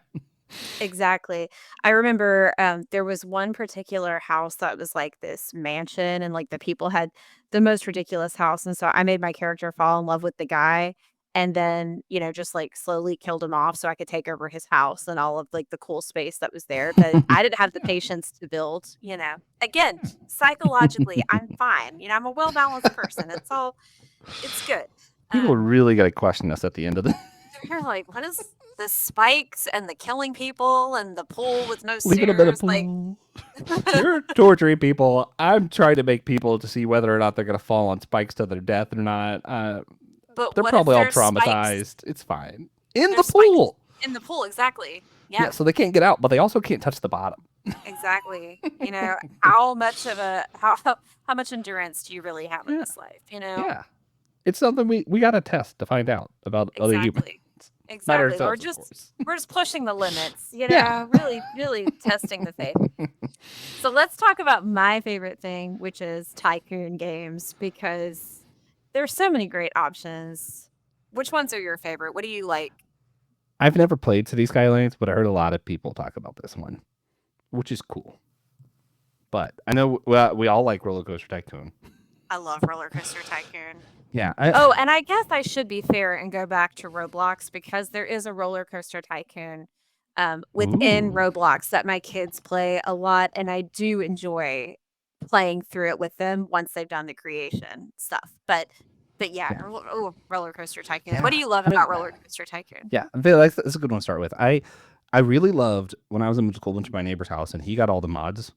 Exactly. I remember, there was one particular house that was like this mansion, and like the people had the most ridiculous house. And so I made my character fall in love with the guy, and then, just like slowly killed him off so I could take over his house and all of like the cool space that was there. But I didn't have the patience to build. Again, psychologically, I'm fine. I'm a well balanced person. It's good. People Um, really got to question us at the end of the. you're like, what is the spikes and the killing people and the pool with no Leaving a bit of stairs? Like, pool. You're torturing people. I'm trying to make people to see whether or not they're going to fall on spikes to their death or not. but They're what if probably all there's spikes? traumatized. It's fine. In the There's spikes pool. in the pool, exactly. Yeah, Yeah, so they can't get out, but they also can't touch the bottom. exactly. How much of a how much endurance do you really have in Yeah. this life? Yeah. It's something we got to test to find out about other humans. Exactly. Not Exactly. ourselves, of course. We're just pushing the limits, Yeah. really, really testing the faith. So let's talk about my favorite thing, which is tycoon games, because there's so many great options. Which ones are your favorite? What do you like? I've never played City Skylines, but I heard a lot of people talk about this one, which is cool. But I know we all like RollerCoaster Tycoon. I love RollerCoaster Tycoon. Yeah. Oh, and I guess I should be fair and go back to Roblox because there is a RollerCoaster Tycoon within Ooh. Roblox that my kids play a lot, and I do enjoy playing through it with them once they've done the creation stuff. But yeah, Yeah. RollerCoaster Tycoon. What Yeah. do you love I mean, about RollerCoaster Tycoon? yeah. I feel like that's a good one to start with. I really loved when I was in middle school, went to my neighbor's house, and he got all the mods.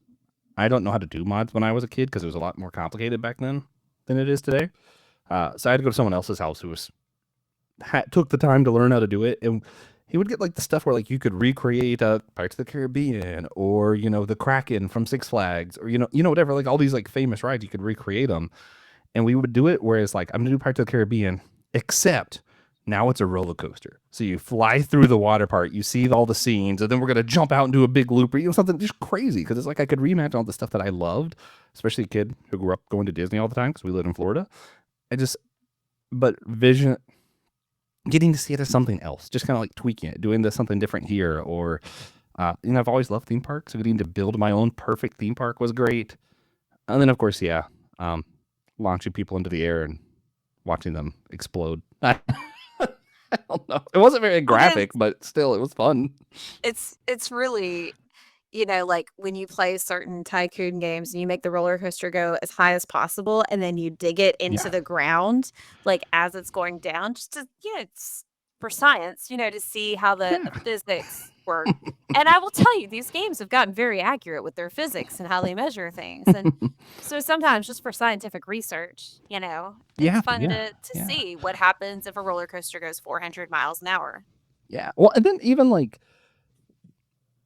I don't know how to do mods when I was a kid because it was a lot more complicated back then than it is today. So I had to go to someone else's house who took the time to learn how to do it, and he would get like the stuff where like you could recreate Pirates of the Caribbean or the Kraken from Six Flags or whatever, like all these like famous rides you could recreate them, and we would do it. Whereas like I'm gonna do Pirates of the Caribbean, except now it's a roller coaster. So you fly through the water part, you see all the scenes, and then we're gonna jump out and do a big loop or something just crazy because it's like I could reimagine all the stuff that I loved, especially a kid who grew up going to Disney all the time because we lived in Florida. I just but vision getting to see it as something else, just kind of like tweaking it, doing this something different here, or I've always loved theme parks, so getting to build my own perfect theme park was great. And then of course, yeah, launching people into the air and watching them explode. I don't know. It wasn't very Oh, man, graphic, but still, it was fun. it's really like when you play certain tycoon games and you make the roller coaster go as high as possible and then you dig it into Yeah, the ground, like as it's going down, just to, it's for science, to see how the yeah, physics work. And I will tell you, these games have gotten very accurate with their physics and how they measure things. And so sometimes just for scientific research, it's yeah, fun yeah, to yeah, see what happens if a roller coaster goes 400 miles an hour. yeah. Well, and then even like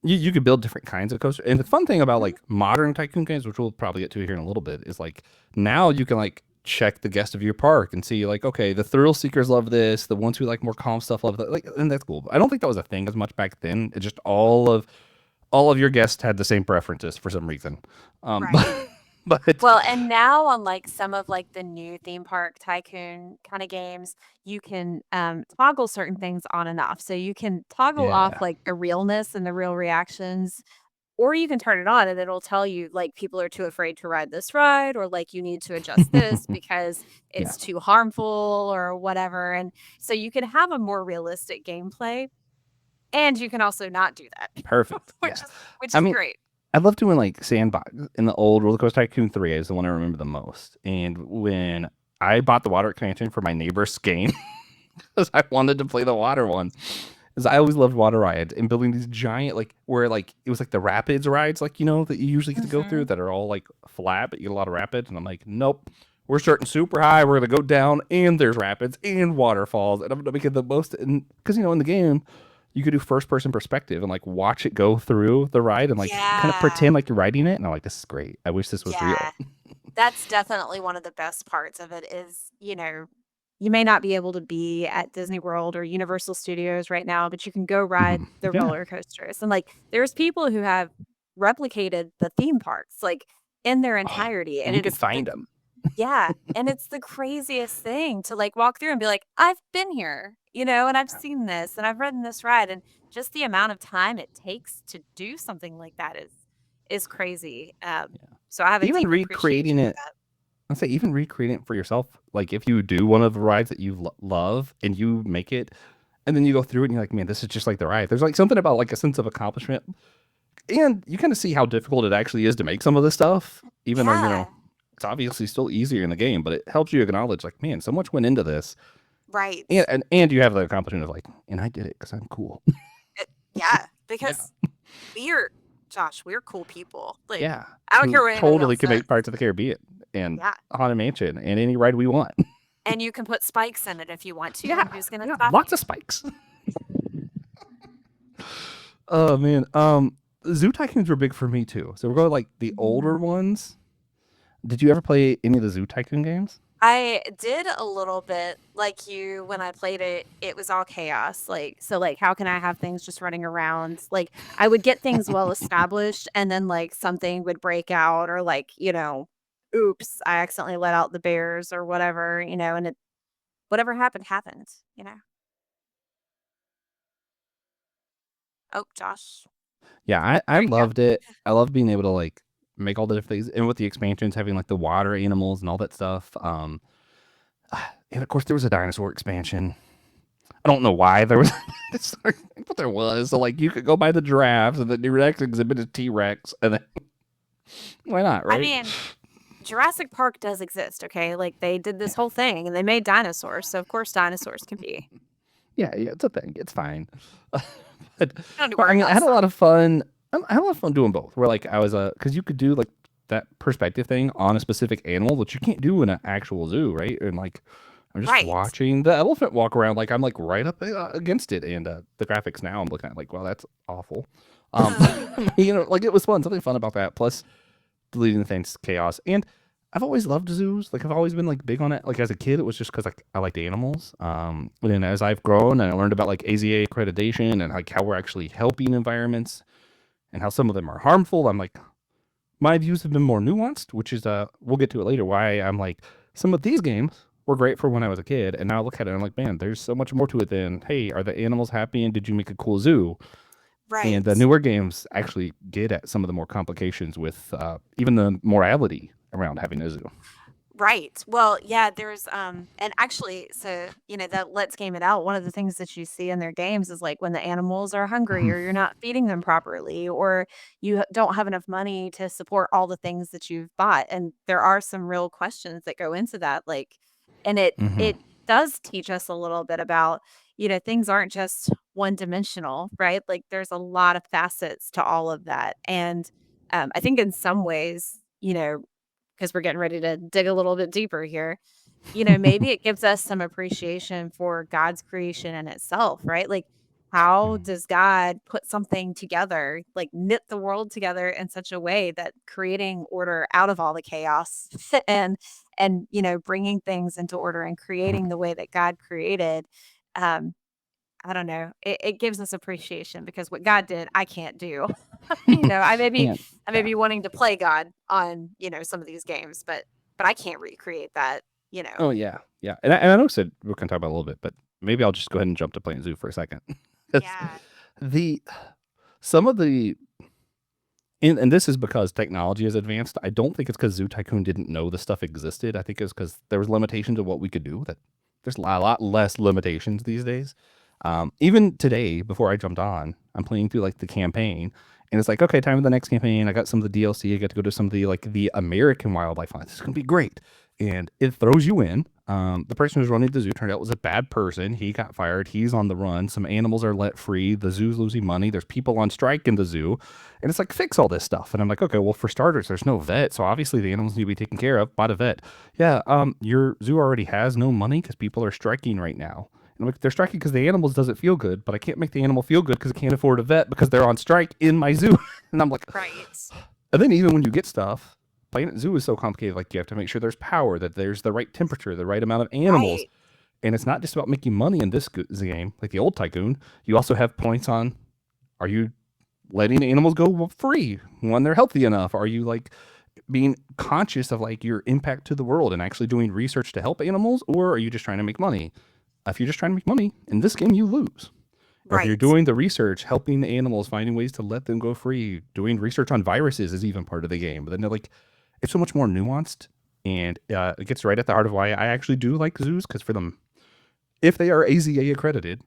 you could build different kinds of coasters. And the fun thing about Mhm. like modern tycoon games, which we'll probably get to here in a little bit, is like now you can like check the guest of your park and see like, okay, the thrill seekers love this, the ones who like more calm stuff love that. Like, and that's cool. But I don't think that was a thing as much back then. It's just all of your guests had the same preferences for some reason. Right. But Well, and now on like some of like the new theme park tycoon kind of games, you can toggle certain things on and off. So you can toggle off yeah, like the realness and the real reactions, or you can turn it on and it'll tell you like people are too afraid to ride this ride, or like you need to adjust this because yeah, it's too harmful or whatever. And so you can have a more realistic gameplay, and you can also not do that, perfect. which Yeah, is which I is mean, great. I love doing like sandbox in the old Roller Coaster Tycoon 3 is the one I remember the most. And when I bought the water expansion for my neighbor's game, because I wanted to play the water one. Because I always loved water rides and building these giant like where like it was like the rapids rides like that you usually get to go through Mhm. that are all like flat but you get a lot of rapids and I'm like nope, we're starting super high. We're gonna go down, and there's rapids and waterfalls, and I'm gonna make it the most. Because in the game, you could do first person perspective and like watch it go through the ride and like kind of Yeah. pretend like you're riding it. And I'm like, this is great. I wish this was real. Yeah. That's definitely one of the best parts of it is, you may not be able to be at Disney World or Universal Studios right now, but you can go ride the Yeah, roller coasters. And like there's people who have replicated the theme parks like in their oh, entirety. and And you it can is the find them. yeah, and it's the craziest thing to like walk through and be like, I've been here, and I've seen this and I've ridden this ride. And just the amount of time it takes to do something like that is crazy. So I have a Even deep recreating appreciation for it, that. I'd say even recreating it for yourself. Like if you do one of the rides that you love and you make it, and then you go through it and you're like, man, this is just like the ride. There's like something about like a sense of accomplishment, and you kind of see how difficult it actually is to make some of this stuff, even though Yeah, it's obviously still easier in the game. But it helps you acknowledge like, man, so much went into this, right. and you have the accomplishment of like, and I did it because I'm cool. Yeah, Yeah, because we're Josh, we're cool people. Like, yeah. I don't care Who what anybody totally else can says. make Pirates of the Caribbean and Yeah. Haunted Mansion and any ride we want. And you can put spikes in it if you want to, Yeah, and who's gonna yeah, stop lots you? of spikes. Oh man, Zoo Tycoons were big for me too. So we're going like the older Mhm. ones. Did you ever play any of the Zoo Tycoon games? I did a little bit like you when I played it, it was all chaos. Like, so like how can I have things just running around? Like I would get things well established and then like something would break out or like, oops, I accidentally let out the bears or whatever, and whatever happened happened, you know. Oh, Josh, Yeah, I there you go. loved it. I love being able to like make all the different things, and with the expansions having like the water animals and all that stuff. And of course there was a dinosaur expansion. I don't know why there was, but there was. So like you could go buy the giraffes, and the next exhibit is T Rex, and then why not, I right? mean, Jurassic Park does exist, okay? Like they did this whole thing and they made dinosaurs, so of course dinosaurs can be. Yeah, yeah, it's a thing. It's fine. but, Don't need to but I worry mean, I about had a stuff. lot of fun. I had a lot of fun doing both. Where like I was because you could do like that perspective thing on a specific animal that you can't do in an actual zoo, right? And like I'm just Right. watching the elephant walk around, like I'm like right up against it, and the graphics now I'm looking at like, wow, that's awful. Um, like it was fun, something fun about that. Plus deleting the things chaos. And I've always loved zoos. Like I've always been like big on it. Like as a kid, it was just because like I liked animals. And then as I've grown and I learned about like AZA accreditation and like how we're actually helping environments and how some of them are harmful, I'm like my views have been more nuanced, which is we'll get to it later. Why I'm like some of these games were great for when I was a kid, and now I look at it and I'm like, man, there's so much more to it than hey, are the animals happy and did you make a cool zoo? And the Right. newer games actually get at some of the more complications with even the morality around having a zoo. Right. Well, yeah, there's and actually so, that Let's Game It Out, one of the things that you see in their games is like when the animals are hungry Mhm. or you're not feeding them properly or you don't have enough money to support all the things that you've bought. And there are some real questions that go into that like and Mhm. it does teach us a little bit about, things aren't just one dimensional, right? Like there's a lot of facets to all of that. And I think in some ways, 'cause we're getting ready to dig a little bit deeper here, maybe it gives us some appreciation for God's creation in itself, right? Like, how Mhm. does God put something together, like knit the world together in such a way that creating order out of all the chaos and bringing things into order and creating the way that God created, um, I don't know. It gives us appreciation because what God did, I can't do. I may be And I may yeah. be wanting to play God on, some of these games, but I can't recreate that, you know. Oh yeah. Yeah. And I know said we're gonna talk about it a little bit, but maybe I'll just go ahead and jump to Plant Zoo for a second. 'Cause Yeah. the some of the and this is because technology has advanced. I don't think it's because Zoo Tycoon didn't know this stuff existed. I think it's because there was limitations of what we could do. That there's a lot less limitations these days. Even today, before I jumped on, I'm playing through like the campaign, and it's like, okay, time for the next campaign. I got some of the DLC. I got to go to some of the like the American wildlife hunts. It's gonna be great. and it throws you in. The person who's running the zoo turned out was a bad person. He got fired. He's on the run. Some animals are let free. The zoo's losing money. There's people on strike in the zoo. And it's like, fix all this stuff. And I'm like, okay, well, for starters, there's no vet. So obviously the animals need to be taken care of by the vet. Yeah, your zoo already has no money because people are striking right now. And I'm like, they're striking because the animals doesn't feel good, but I can't make the animal feel good because I can't afford a vet because they're on strike in my zoo. And I'm like, Right. and then even when you get stuff, Planet Zoo is so complicated. Like you have to make sure there's power, that there's the right temperature, the right amount of animals, Right. and it's not just about making money in this game, like the old Tycoon. You also have points on: are you letting the animals go free when they're healthy enough? Are you like being conscious of like your impact to the world and actually doing research to help animals, or are you just trying to make money? If you're just trying to make money in this game, you lose. Or if you're Right. doing the research, helping the animals, finding ways to let them go free, doing research on viruses is even part of the game. But then they're like, it's so much more nuanced, and it gets right at the heart of why I actually do like zoos. Because for them, if they are AZA accredited,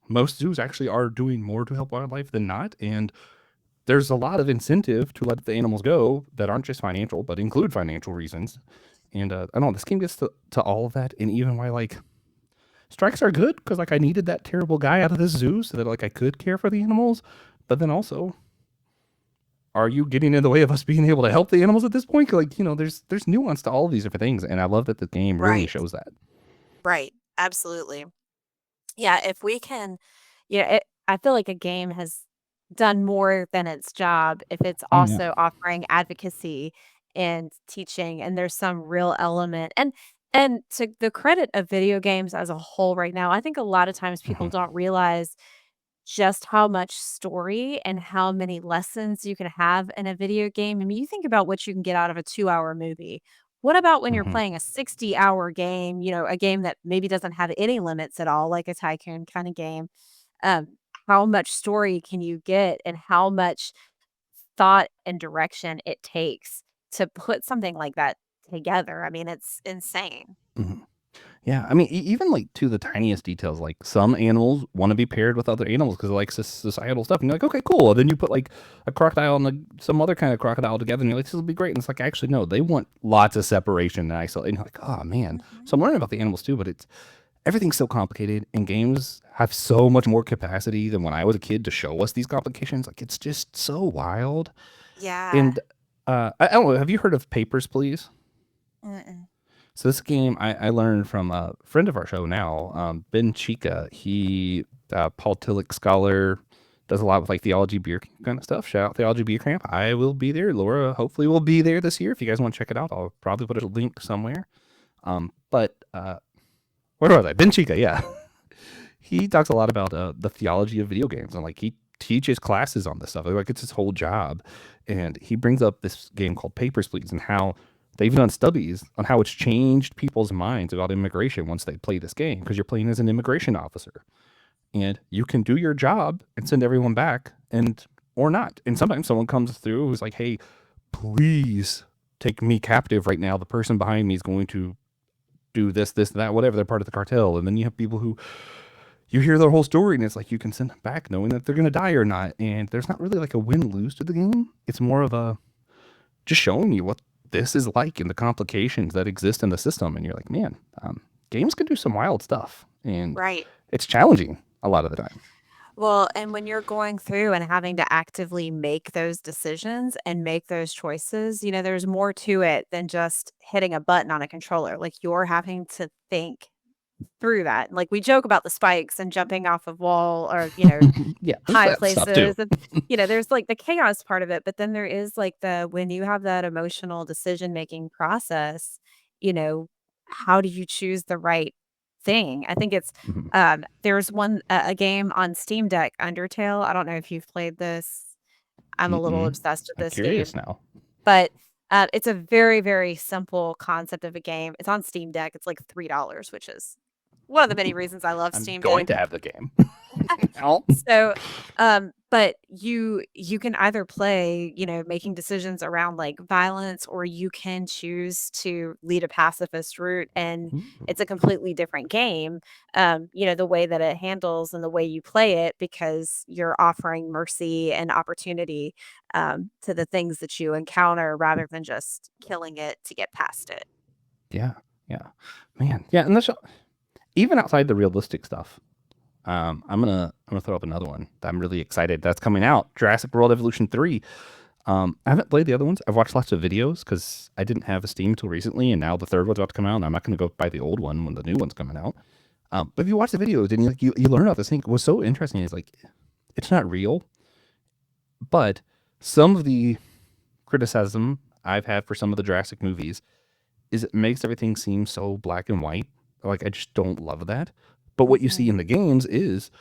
most zoos actually are doing more to help wildlife than not, and there's a lot of incentive to let the animals go that aren't just financial, but include financial reasons. And I don't know, this game gets to all of that, and even why like strikes are good because like I needed that terrible guy out of this zoo so that like I could care for the animals, but then also, are you getting in the way of us being able to help the animals at this point? Like, there's nuance to all of these different things, and I love that the game really Right. shows that. Right. Absolutely. Yeah, if we can, yeah, I feel like a game has done more than its job if it's Oh yeah. also offering advocacy and teaching, and there's some real element. And to the credit of video games as a whole right now, I think a lot of times people Hmm. don't realize just how much story and how many lessons you can have in a video game. I mean, you think about what you can get out of a 2-hour movie. What about when you're Hmm. playing a 60-hour game, a game that maybe doesn't have any limits at all, like a Tycoon kind of game? Um, how much story can you get and how much thought and direction it takes to put something like that together? I mean, it's insane. Hmm. Yeah, I mean, even like to the tiniest details, like some animals want to be paired with other animals because of like societal stuff, and you're like, okay, cool. And then you put like a crocodile and some other kind of crocodile together, and you're like, this will be great. And it's like, actually, no, they want lots of separation and isolation. And you're like, oh man. Mhm. So I'm learning about the animals too, but everything's so complicated, and games have so much more capacity than when I was a kid to show us these complications. Like it's just so wild. Yeah. And I don't know. Have you heard of Papers, Please? Mm-mm. So this game I learned from a friend of our show now, Ben Chica. He Paul Tillich scholar, does a lot with like theology beer kind of stuff. Shout out theology beer camp. I will be there. Laura hopefully will be there this year. If you guys want to check it out, I'll probably put a link somewhere. But where was I? Ben Chica, yeah. He talks a lot about the theology of video games, and like he teaches classes on this stuff. Like it's his whole job, and he brings up this game called Papers, Please, and how they've done studies on how it's changed people's minds about immigration once they play this game because you're playing as an immigration officer, and you can do your job and send everyone back, and or not. And sometimes someone comes through who's like, "Hey, please take me captive right now. The person behind me is going to do this, this, that, whatever. They're part of the cartel." And then you have people who you hear their whole story, and it's like you can send them back knowing that they're going to die or not. And there's not really like a win lose to the game. It's more of a just showing you what this is like and the complications that exist in the system. And you're like, man, games can do some wild stuff, and Right. it's challenging a lot of the time. Well, and when you're going through and having to actively make those decisions and make those choices, there's more to it than just hitting a button on a controller. Like you're having to think through that. Like we joke about the spikes and jumping off of wall or, Yeah, there's high that stuff too. places. And, there's like the chaos part of it, but then there is like when you have that emotional decision making process, you know, how do you choose the right thing? I think it's Mhm. there's a game on Steam Deck, Undertale. I don't know if you've played this. I'm a little Mm-mm. obsessed with I'm this curious game, now. but it's a very, very simple concept of a game. It's on Steam Deck. It's like $3, which is one of the many reasons I love I'm Steam going Deck. to have the game. Now. So, but you can either play, making decisions around like violence, or you can choose to lead a pacifist route, and Ooh. it's a completely different game. The way that it handles and the way you play it, because you're offering mercy and opportunity to the things that you encounter rather than just killing it to get past it. Yeah, yeah, man, yeah, and even outside the realistic stuff. I'm gonna throw up another one that I'm really excited that's coming out. Jurassic World Evolution 3. I haven't played the other ones. I've watched lots of videos because I didn't have a Steam until recently, and now the third one's about to come out, and I'm not gonna go buy the old one when the new one's coming out. But if you watch the videos and you learn about this thing, what's so interesting is like it's not real, but some of the criticism I've had for some of the Jurassic movies is it makes everything seem so black and white. Like I just don't love that. But what you see Mhm. in the games is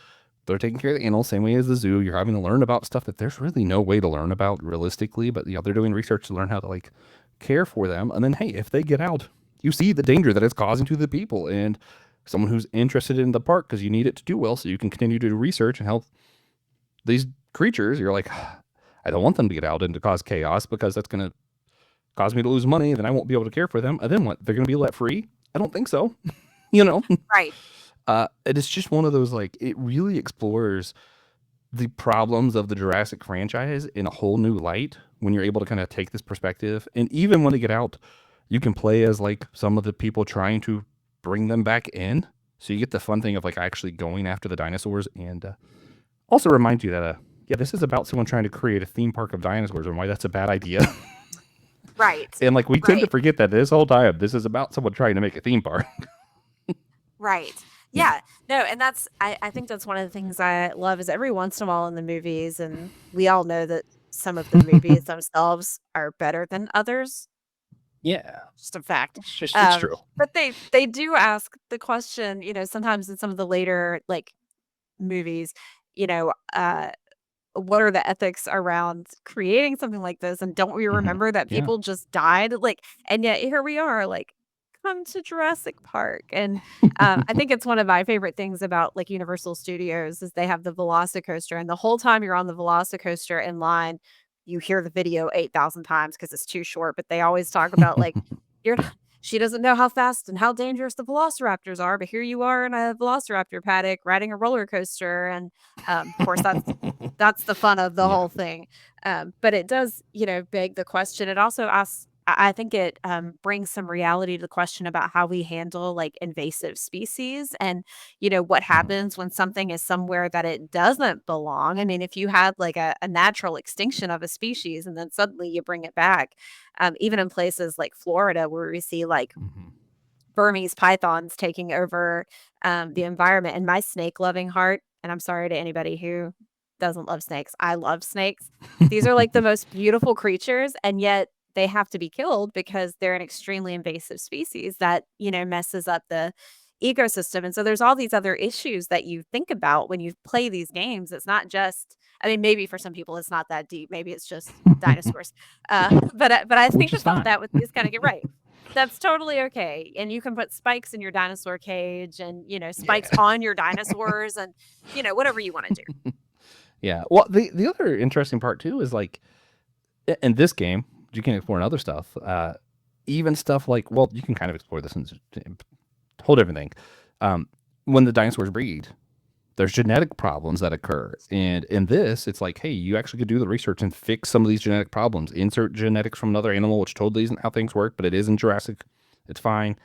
they're taking care of the animals same way as the zoo. You're having to learn about stuff that there's really no way to learn about realistically, but they're doing research to learn how to like care for them. And then hey, if they get out, you see the danger that it's causing to the people and someone who's interested in the park because you need it to do well so you can continue to do research and help these creatures. You're like, I don't want them to get out and to cause chaos because that's going to cause me to lose money. Then I won't be able to care for them. And then what? They're going to be let free? I don't think so. you know, Right. and it's just one of those like it really explores the problems of the Jurassic franchise in a whole new light when you're able to kind of take this perspective. And even when they get out, you can play as like some of the people trying to bring them back in. So you get the fun thing of like actually going after the dinosaurs and also remind you that yeah, this is about someone trying to create a theme park of dinosaurs and why that's a bad idea. Right. and like we tend to Right. forget that this whole time this is about someone trying to make a theme park. Right. yeah. Yeah. No, and I think that's one of the things I love is every once in a while in the movies, and we all know that some of the movies themselves are better than others. yeah. Just a fact. It's true. But they do ask the question, sometimes in some of the later like movies, you know, what are the ethics around creating something like this? And don't we hmm remember that Yeah. people just died? Like, and yet here we are, like, come to Jurassic Park. And I think it's one of my favorite things about like Universal Studios is they have the Velocicoaster, and the whole time you're on the Velocicoaster in line, you hear the video 8,000 times because it's too short. But they always talk about like, you're not, she doesn't know how fast and how dangerous the velociraptors are, but here you are in a velociraptor paddock riding a roller coaster. And of course, that's the fun of the yeah. whole thing. But it does, beg the question. It also asks, I think it brings some reality to the question about how we handle like invasive species and, what Mhm. happens when something is somewhere that it doesn't belong. I mean, if you had like a natural extinction of a species and then suddenly you bring it back, even in places like Florida where we see like Mhm. Burmese pythons taking over, the environment, and my snake-loving heart, and I'm sorry to anybody who doesn't love snakes, I love snakes. These are, like, the most beautiful creatures, and yet they have to be killed because they're an extremely invasive species that, messes up the ecosystem, and so there's all these other issues that you think about when you play these games. It's not just I mean, maybe for some people it's not that deep, maybe it's just dinosaurs, but I Which think is about fine. that with these kinda get right. That's totally okay, and you can put spikes in your dinosaur cage and, spikes Yeah. on your dinosaurs and, whatever you wanna do. Yeah. Well, the other interesting part too is like in this game, you can explore in other stuff. Even stuff like well, you can kind of explore this in a whole different thing. Um, when the dinosaurs breed, there's genetic problems that occur, and in this, it's like, hey, you actually could do the research and fix some of these genetic problems. Insert genetics from another animal, which totally isn't how things work, but it is in Jurassic. It's fine.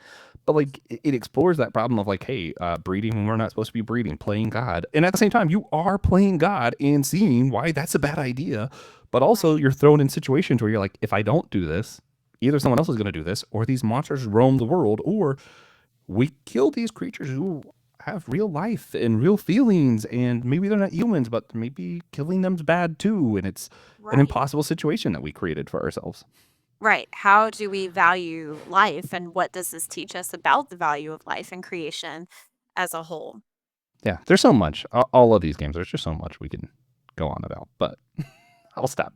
But like it explores that problem of like, hey, breeding when we're not supposed to be breeding, playing God, and at the same time, you are playing God and seeing why that's a bad idea. But also, Right, you're thrown in situations where you're like, if I don't do this, either someone else is going to do this, or these monsters roam the world, or we kill these creatures who have real life and real feelings, and maybe they're not humans, but maybe killing them's bad too, and it's an right, impossible situation that we created for ourselves. right. How do we value life, and what does this teach us about the value of life and creation as a whole? Yeah, there's so much. All of these games, there's just so much we can go on about, but I'll stop.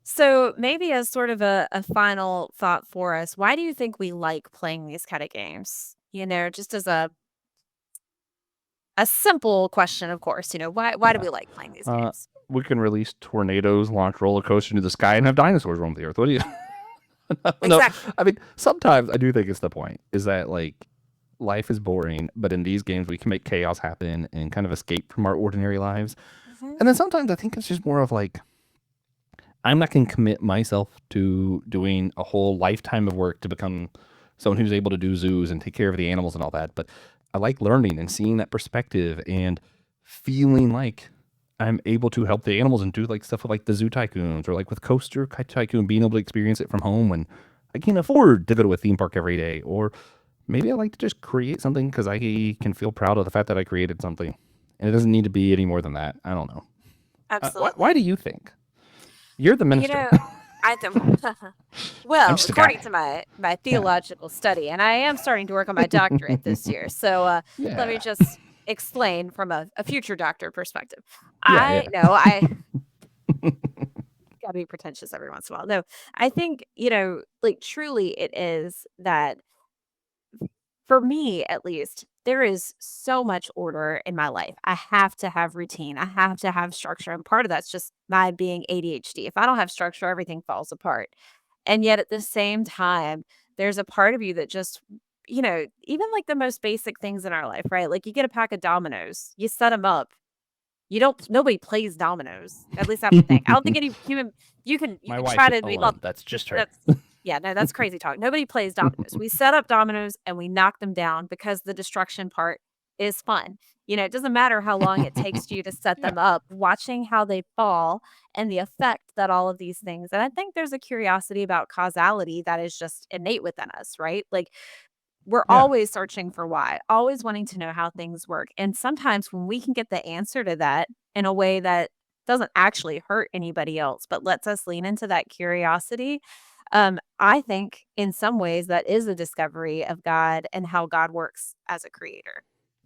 So, maybe as sort of a final thought for us, why do you think we like playing these kinda games? Just as a simple question, of course, why do Yeah. we like playing these Uh, games? we can release tornadoes, launch roller coaster into the sky, and have dinosaurs roam the earth. What do you? no, Exactly. I mean sometimes I do think it's the point is that like life is boring, but in these games we can make chaos happen and kind of escape from our ordinary lives. Mhm. And then sometimes I think it's just more of like I'm not going to commit myself to doing a whole lifetime of work to become someone who's able to do zoos and take care of the animals and all that. But I like learning and seeing that perspective and feeling like I'm able to help the animals and do like stuff with like the zoo tycoons or like with Coaster Tycoon, being able to experience it from home when I can't afford to go to a theme park every day. Or maybe I like to just create something because I can feel proud of the fact that I created something. And it doesn't need to be any more than that. I don't know. Why Absolutely. do you think? You're the You minister. know, I don't. I'm Well, just a according guy. to my Yeah. theological study, and I am starting to work on my doctorate this year. So let me Yeah. just explain from a future doctor perspective. Yeah. Yeah. I know I gotta be pretentious every once in a while. No, I think, like truly it is that for me, at least, there is so much order in my life. I have to have routine. I have to have structure. And part of that's just my being ADHD. If I don't have structure, everything falls apart. And yet at the same time, there's a part of you that just, even like the most basic things in our life, right? Like you get a pack of dominoes, you set them up. You don't, nobody plays dominoes. At least I don't think. I don't think any human, you My can wife try to be, well, alone. That's just her. that's yeah, no, that's crazy talk. Nobody plays dominoes. We set up dominoes and we knock them down because the destruction part is fun. It doesn't matter how long it takes you to set Yeah. them up, watching how they fall and the effect that all of these things. And I think there's a curiosity about causality that is just innate within us, right? Like we're Yeah. always searching for why, always wanting to know how things work. And sometimes when we can get the answer to that in a way that doesn't actually hurt anybody else, but lets us lean into that curiosity, I think in some ways that is a discovery of God and how God works as a creator.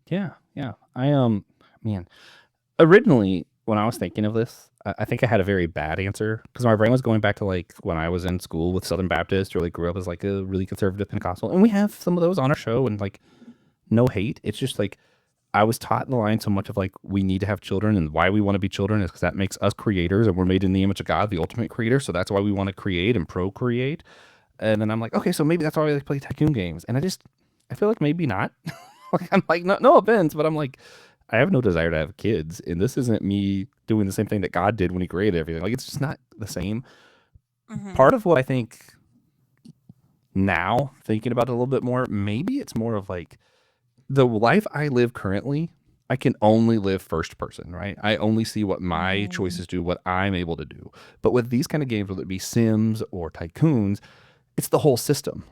Yeah. Yeah. Man, originally when I was thinking of this, I think I had a very bad answer because my brain was going back to like when I was in school with Southern Baptist or like grew up as like a really conservative Pentecostal, and we have some of those on our show, and like no hate. It's just like I was taught in the line so much of like we need to have children, and why we want to be children is because that makes us creators, and we're made in the image of God, the ultimate creator. So that's why we want to create and procreate. And then I'm like, okay, so maybe that's why we like play tycoon games. And I feel like maybe not. Like I'm like, no offense, but I'm like, I have no desire to have kids, and this isn't me doing the same thing that God did when He created everything. Like it's just not the same. Mhm. Part of what I think now, thinking about it a little bit more, maybe it's more of like the life I live currently, I can only live first person, right? I only see what my Mhm. choices do, what I'm able to do. But with these kind of games, whether it be Sims or Tycoons, it's the whole system.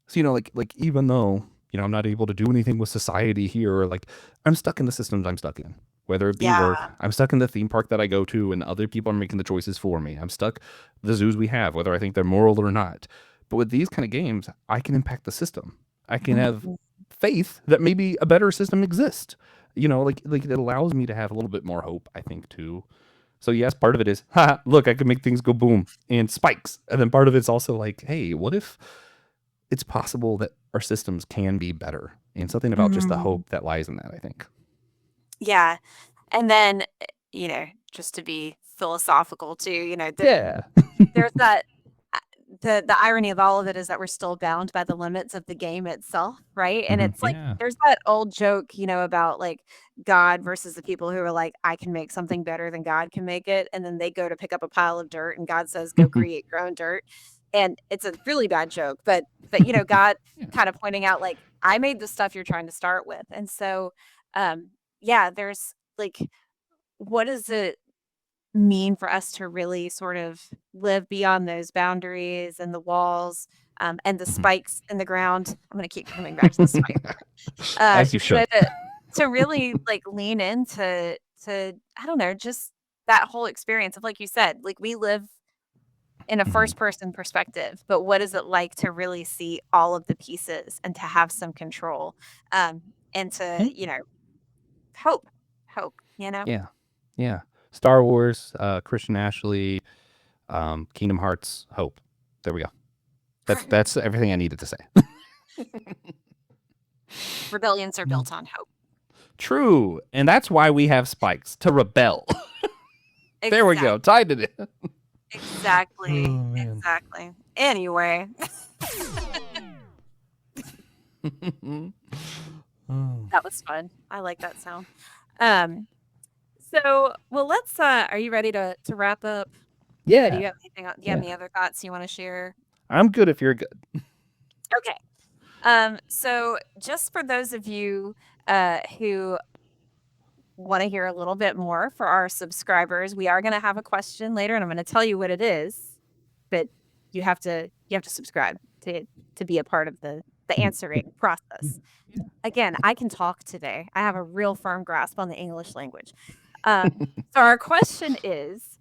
So like even though I'm not able to do anything with society here, or like I'm stuck in the systems I'm stuck in. Whether it be work, Yeah. I'm stuck in the theme park that I go to, and other people are making the choices for me. I'm stuck the zoos we have, whether I think they're moral or not. But with these kind of games, I can impact the system. I can have Mhm. faith that maybe a better system exists. Like it allows me to have a little bit more hope, I think, too. So yes, part of it is, ha, look, I can make things go boom and spikes. And then part of it's also like, hey, what if it's possible that our systems can be better? And something about just the Mhm. hope that lies in that, I think. Yeah. And then, just to be philosophical too, Yeah. there's that uh, the irony of all of it is that we're still bound by the limits of the game itself, right? And Hmm. it's like Yeah. there's that old joke, about like God versus the people who are like, I can make something better than God can make it. And then they go to pick up a pile of dirt and God says, go create your own dirt. And it's a really bad joke, but God Yeah. kind of pointing out like, I made the stuff you're trying to start with. And so yeah, there's like, what does it mean for us to really sort of live beyond those boundaries and the walls, and the Hmm. spikes in the ground? I'm gonna keep coming back to the spike part. As you should. To really like lean into I don't know, just that whole experience of like you said, like we live in a Hmm. first person perspective, but what is it like to really see all of the pieces and to have some control, um, and to, Yeah. hope, hope. Yeah. Yeah. Star Wars, Christian Ashley, Kingdom Hearts, Hope. There we go. That's everything I needed to say. Rebellions are built on hope. True. And that's why we have spikes to rebel. There we go. Exactly. Tied it in. Oh Exactly, man. exactly. Anyway, Oh. that was fun. I like that sound. Um, so, well, let's, are you ready to wrap up? Do Yeah. you have anything? Do you have Yeah. any other thoughts you want to share? I'm good if you're good. Okay. So just for those of you who want to hear a little bit more for our subscribers, we are going to have a question later, and I'm going to tell you what it is. But you have to subscribe to be a part of the answering process. Again, I can talk today. I have a real firm grasp on the English language. So our question is,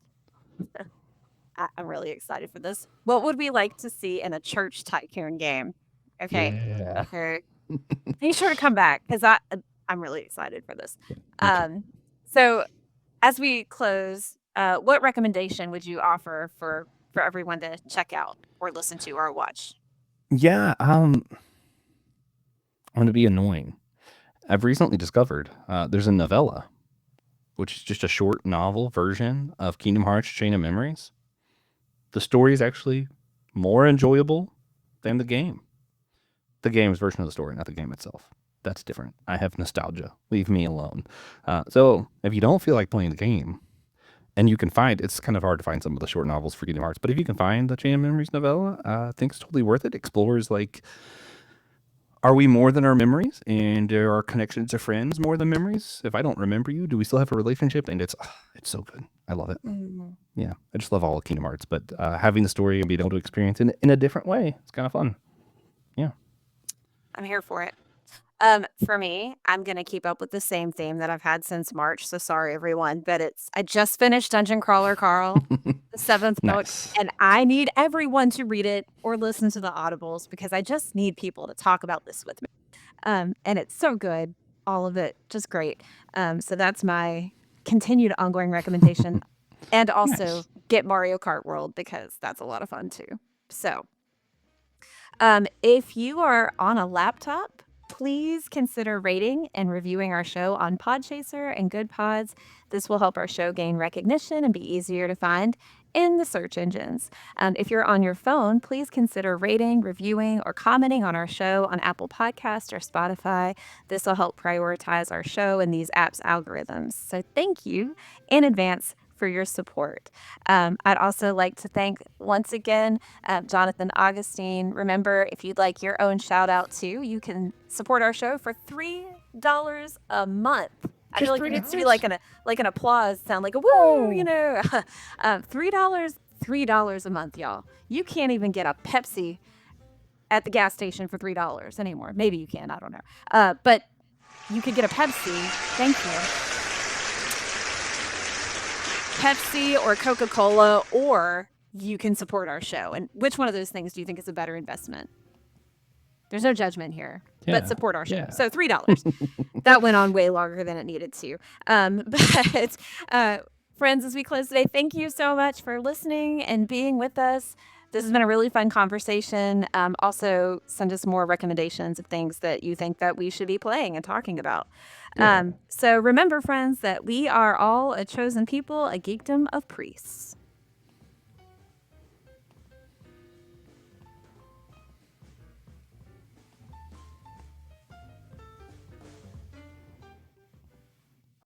I'm really excited for this. What would we like to see in a church tycoon game? Okay. Yeah. Okay. Be sure to come back because I'm really excited for this. Me too. So as we close, what recommendation would you offer for everyone to check out or listen to or watch? Yeah. I'm going to be annoying. I've recently discovered there's a novella, which is just a short novel version of Kingdom Hearts Chain of Memories. The story is actually more enjoyable than the game. The game's version of the story, not the game itself. That's different. I have nostalgia. Leave me alone. So if you don't feel like playing the game, and you can find it's kind of hard to find some of the short novels for Kingdom Hearts, but if you can find the Chain of Memories novella, I think it's totally worth it. Explores like, are we more than our memories, and are our connections to friends more than memories? If I don't remember you, do we still have a relationship? And it's so good. I love it. Mhm. Yeah, I just love all of Kingdom Hearts, but having the story and being able to experience it in a different way, it's kind of fun. Yeah. I'm here for it. For me, I'm gonna keep up with the same theme that I've had since March. So sorry, everyone, but I just finished Dungeon Crawler Carl, the seventh book, Nice. and I need everyone to read it or listen to the audibles because I just need people to talk about this with me. And it's so good, all of it, just great. So that's my continued ongoing recommendation, and also Nice. get Mario Kart World because that's a lot of fun too. So if you are on a laptop, please consider rating and reviewing our show on Podchaser and Good Pods. This will help our show gain recognition and be easier to find in the search engines. If you're on your phone, please consider rating, reviewing, or commenting on our show on Apple Podcasts or Spotify. This will help prioritize our show in these apps' algorithms. So thank you in advance for your support. I'd also like to thank once again Jonathan Augustine. Remember, if you'd like your own shout out too, you can support our show for $3 a month. I feel Just like there needs to be $3. like an applause sound, like a woo, Oh. $3, $3 a month, y'all. You can't even get a Pepsi at the gas station for $3 anymore. Maybe you can, I don't know. But you could get a Pepsi. Thank you. Pepsi or Coca-Cola, or you can support our show. And which one of those things do you think is a better investment? There's no judgment here, but Yeah. support our show. Yeah. So $3. That went on way longer than it needed to. But friends, as we close today, thank you so much for listening and being with us. This has been a really fun conversation. Also, send us more recommendations of things that you think that we should be playing and talking about. Yeah. So remember, friends, that we are all a chosen people, a geekdom of priests.